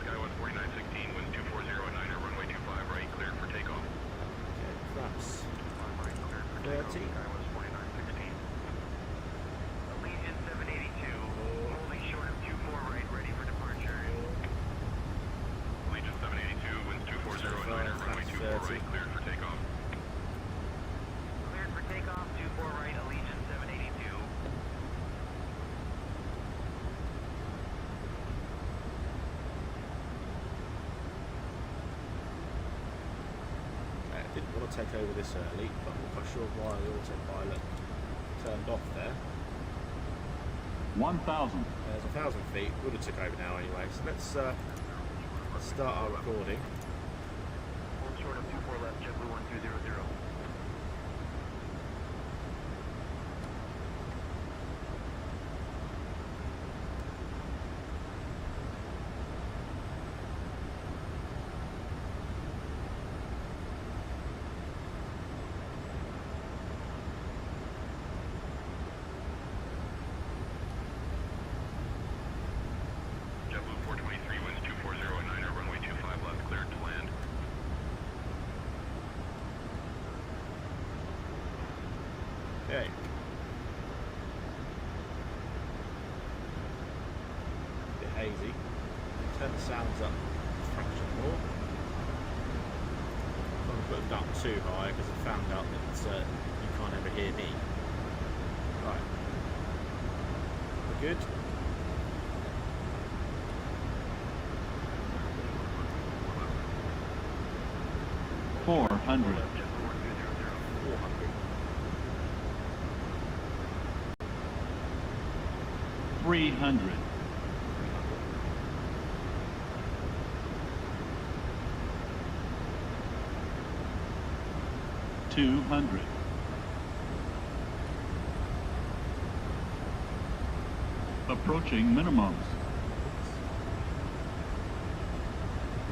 Skywest 4916, wind 240 at Niner, runway 25 right, cleared for takeoff. Okay, flaps 25 right, cleared for 30. takeoff. Skywest 4916. Allegiant 782, holding short of 24 right, ready for departure. Allegiant 782, winds 240 at Niner, runway 24 right, cleared for takeoff. Cleared for takeoff, 24 right, Allegiant 782. I didn't want to take over this early, but I'm not quite sure why the autopilot turned off there. 1000. There's 1,000 feet. Would have took over now anyway. So let's start our recording. Hold short of 24 left, JetBlue 1200. Okay. Bit hazy. Turn the sounds up a fraction more. I'm going to put them up too high because I found out that you can't ever hear me. Right. We're good. Four hundred. 300. 200. 'Minimums.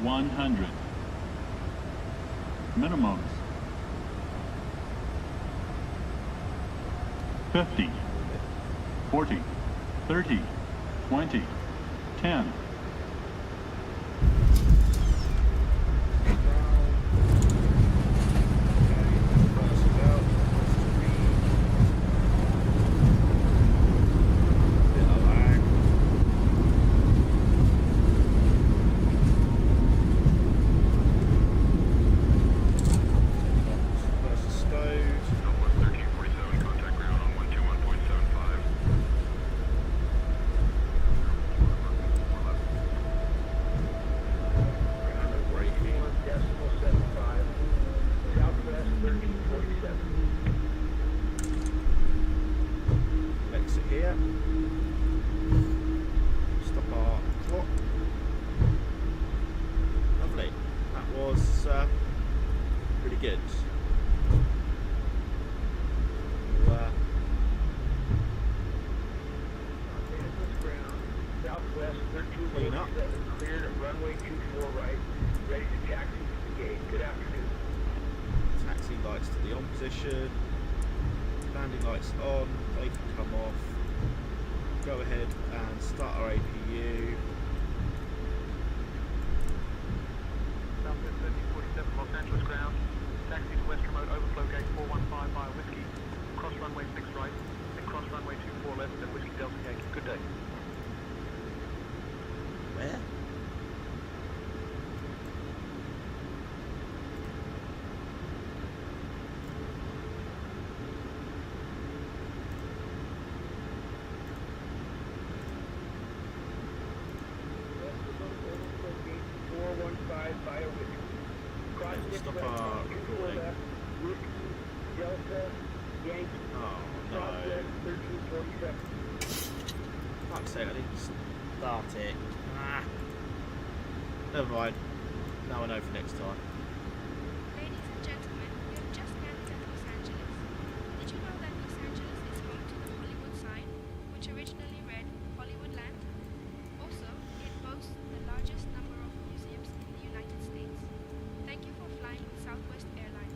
100. Minimums. 50. 40. 30, 20, 10. Position, landing lights on, they can come off. Go ahead and start our APU. Southwest 1347 Los Angeles ground. Taxi to West Remote Overflow Gate 415 via Whiskey. Cross runway 6 right, then cross runway 24 left, then Whiskey Delta Yankee. Good day. Where? Stop our recording. Delta, Yankee, oh no. 1347. Fuck's sake, I didn't start it. Ah. Never mind. Now I know for next time. Ladies and gentlemen, we have just landed at Los Angeles. Did you know that Los Angeles is home to the Hollywood sign, which originally read Hollywoodland? Also, it boasts the largest number of museums in the United States. Thank you for flying with Southwest Airlines.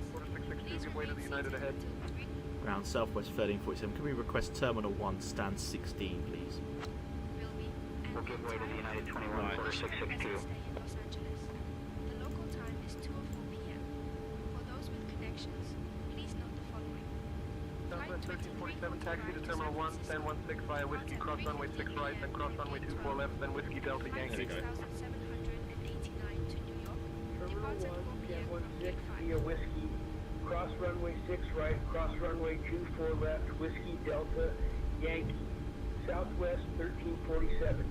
Please give way to the United ahead. Ground Southwest 1347. Can we request Terminal 1 stand 16, please? Will be. We'll give way to the United 21 Right. quarter 662. Stay in Los Angeles. The local time is 2:04 p.m. For those with connections, please note the following. Southwest 1347 taxi to Terminal 1, stand 16 via Whiskey, cross runway 6 right, then cross runway 24 left, then Whiskey Delta Yankee. There we go. 6789 to New York. Terminal Departs at 1, 4 p.m. from 1016 Gate 5. via Whiskey, cross runway 6 right, cross runway 24 left, Whiskey Delta, Yankee, Southwest 1347.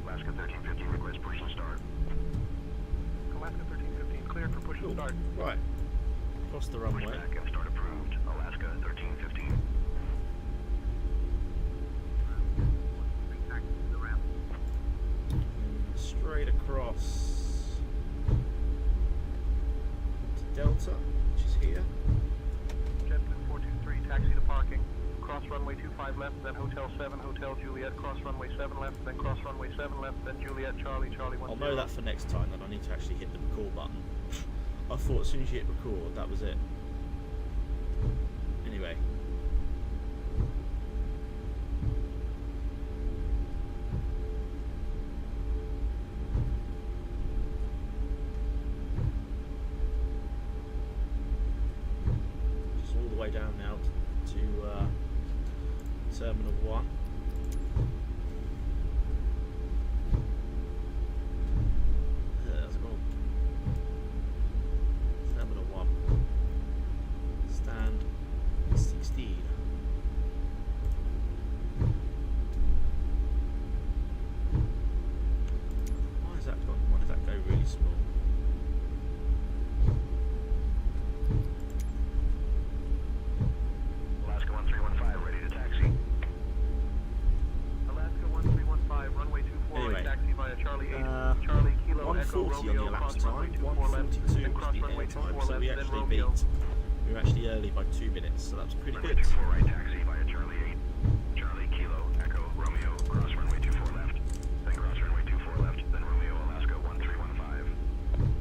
Alaska 1315, request push and start. Alaska 1315, cleared for push and start. Right. Across the runway. Pushback and start approved. Alaska 1315. Straight across to Delta, which is here. Jetson 423, taxi to parking. Cross runway 25 left, then Hotel 7, Hotel Juliet, cross runway 7 left, then cross runway 7 left, then Juliet, Charlie, Charlie 10. I'll know that for next time, that I need to actually hit the record button. I thought as soon as you hit record, that was it. Anyway. way down now to Terminal 1. Let's go. Terminal 1. Stand 16. Why does that go really small? Alaska 1315, ready to taxi. Alaska 1315, runway 24, Anyway, taxi via Charlie 8, Charlie Kilo Echo 140 on the Romeo, elapsed cross runway time, 24 left, 142 then was cross the runway air time, 24 so left, we then actually Romeo. beat. We were actually early by 2 minutes, so that was pretty Runway good. 24 right taxi via Charlie 8, Charlie Kilo Echo Romeo, cross runway 24 left, then cross runway 24 left, then Romeo Alaska 1315.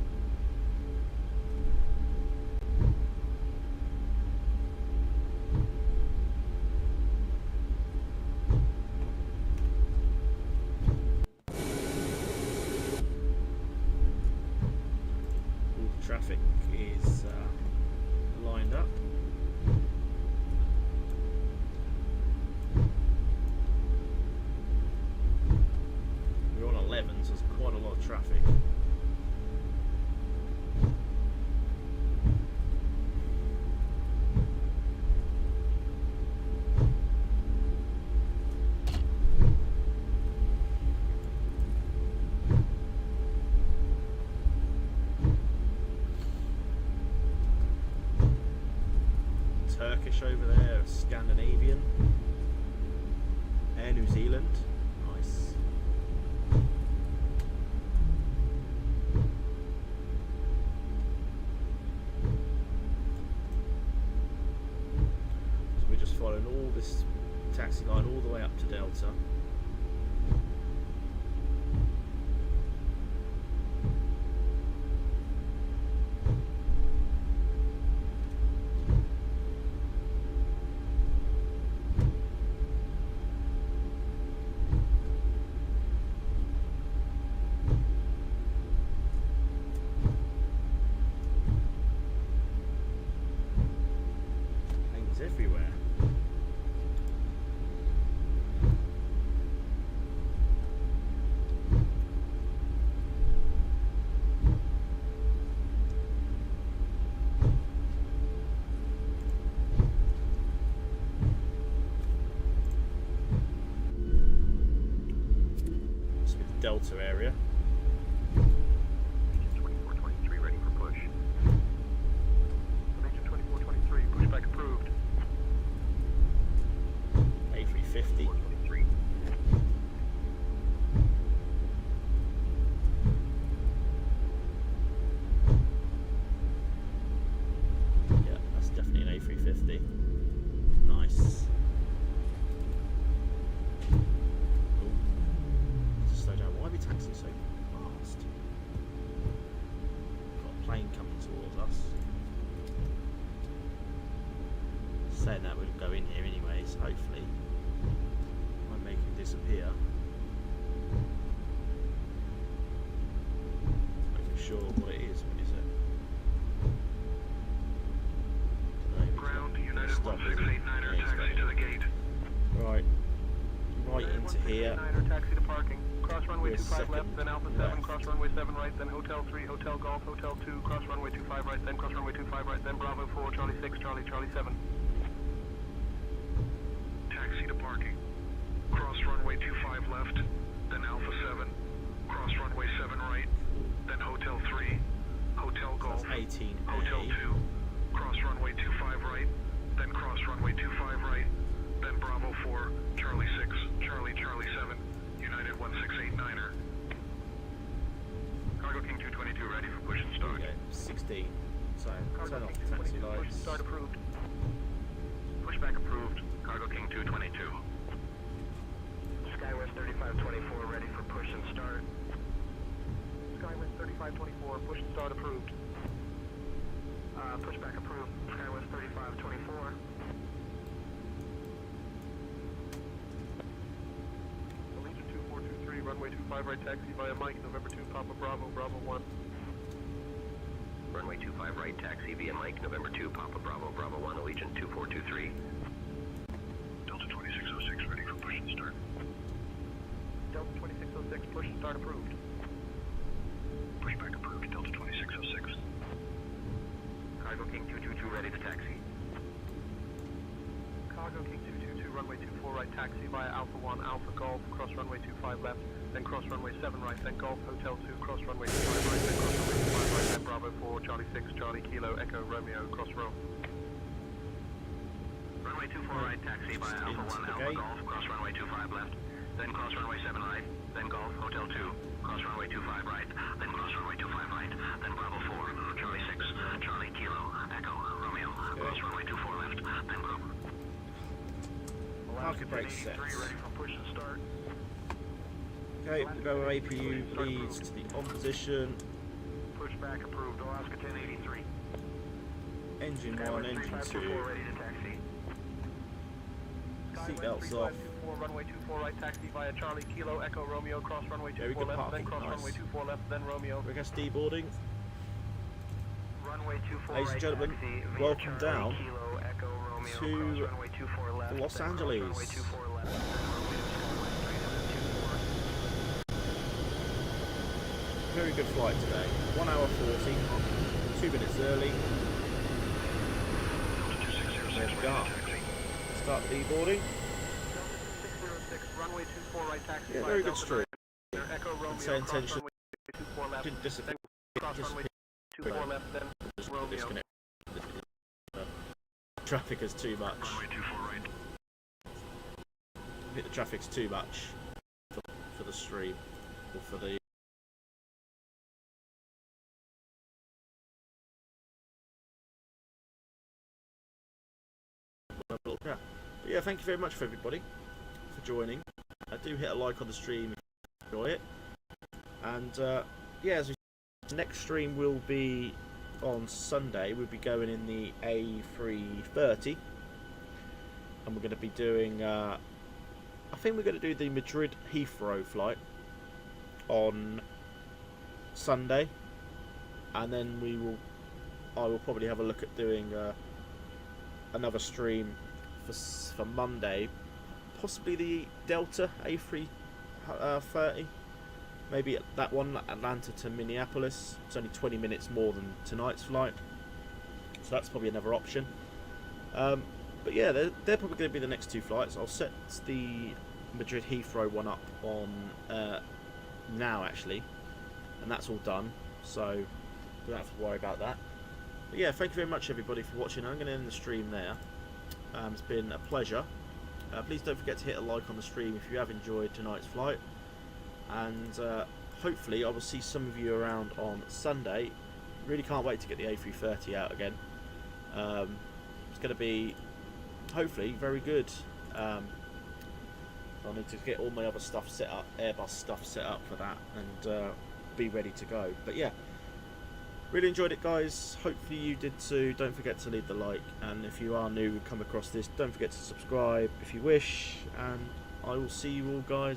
All the traffic is lined up. We're on 11, so there's quite a lot of traffic. Turkish over there, Scandinavian, Air New Zealand, nice. So we're just following all this taxi line all the way up to Delta. Planes everywhere. Must be the Delta area. 2423, ready for push. Region 2423, pushback approved. A350. 423. Yeah, that's definitely an A350. Nice. Oh, just slow down. Why are we taxiing so fast? Got a plane coming towards us. Saying that we'll go in here anyways, hopefully. Might make it disappear. Not even sure what it is. What is it? Dunno, Ground, it's United stop, isn't it? 1689er, Yeah, it's taxi to the gate. Right. Right into here. 1689er, taxi to parking. Cross runway We're 25 left, second then Alpha 7, left. cross runway 7 right, then Hotel 3, Hotel Golf, Hotel 2, cross runway 25 right, then cross runway 25 right, then Bravo 4, Charlie 6, Charlie 7. Taxi to parking. Cross runway 25 left, then Alpha 7, cross runway 7 right, then Hotel 3, Hotel So that's Golf, 18A. Hotel 2, cross runway 25 right, then cross runway 25 right, then Bravo 4, Charlie 6, Charlie 7, United 1689er. Cargo King 222 ready for push and There start. we go. 16. So Cargo turn off King the taxi 222, push and lights. start approved. Pushback approved. Cargo King 222. Skywest 3524 ready for push and start. Skywest 3524, push and start approved. Pushback approved. Skywest 3524. Allegiant 2423, runway 25 right, taxi via Mike, November 2, Papa Bravo, Bravo 1. Runway 25 right, taxi via Mike, November 2, Papa Bravo, Bravo 1, Allegiant 2423. start approved. Pushback approved, Delta 2606. Cargo King 222 ready to taxi. Cargo King 222, runway 24 right, taxi via Alpha 1, Alpha Golf, cross runway 25 left, then cross runway 7 right, then Golf Hotel 2, cross runway 25 right, then cross runway 25 right, then Bravo 4, Charlie 6, Charlie Kilo, Echo Romeo, cross row. Runway 24 right, taxi via Alpha 1, Alpha Golf, cross runway 25 left, then cross runway 7 right, then Golf Hotel 2, cross runway 25 right, then cross runway 25 right, then Bravo 4, Charlie 6, Charlie Kilo, Echo Romeo, cross runway 24 left, then Bravo. Market brake set. Ready for push and start. Okay, the go APU leads to the on position. Pushback approved, Alaska 1083. Engine 1, engine 2. Ready to taxi. Seatbelts off. Runway 24 right, taxi via Charlie Kilo, Echo Romeo, cross runway Very 24 good left, then parking, cross nice. runway 24 left, then Romeo. Regas deboarding. Runway 24 Ladies and right, gentlemen, taxi via welcome Charlie down Kilo, Echo Romeo, to cross runway 24 left, Los then cross Angeles. runway 24 left, then Romeo, Very good flight today. 1 hour 40, 2 minutes early. There we go. Start deboarding. 606, runway 24 right, taxi Yeah, via very good Delta stream. Echo Romeo, And cross SayIntentions runway 24 left, didn't disappear. cross runway 24 left, then Just Romeo. disconnect. Traffic is too much. Runway 24 right. I think the traffic's too much for the stream or for the. But yeah, thank you very much for everybody for joining. Do hit a like on the stream if you enjoy it. And yeah, as we the next stream will be on Sunday. We'll be going in the A330, and we're going to be doing. I think we're going to do the Madrid Heathrow flight on Sunday, and then I will probably have a look at doing another stream for Monday, possibly the Delta A330. Maybe that one, Atlanta to Minneapolis. It's only 20 minutes more than tonight's flight, so that's probably another option. But yeah, they're probably going to be the next two flights. I'll set the Madrid Heathrow one up on now actually, and that's all done, so we don't have to worry about that. But yeah, thank you very much everybody for watching. I'm going to end the stream there. It's been a pleasure. Please don't forget to hit a like on the stream if you have enjoyed tonight's flight, and hopefully I will see some of you around on Sunday. Really can't wait to get the A330 out again. It's going to be hopefully very good. I need to get all my other stuff set up, Airbus stuff set up for that, and be ready to go. But yeah, really enjoyed it guys, hopefully you did too. Don't forget to leave the like, and if you are new and come across this, don't forget to subscribe if you wish, and I will see you all guys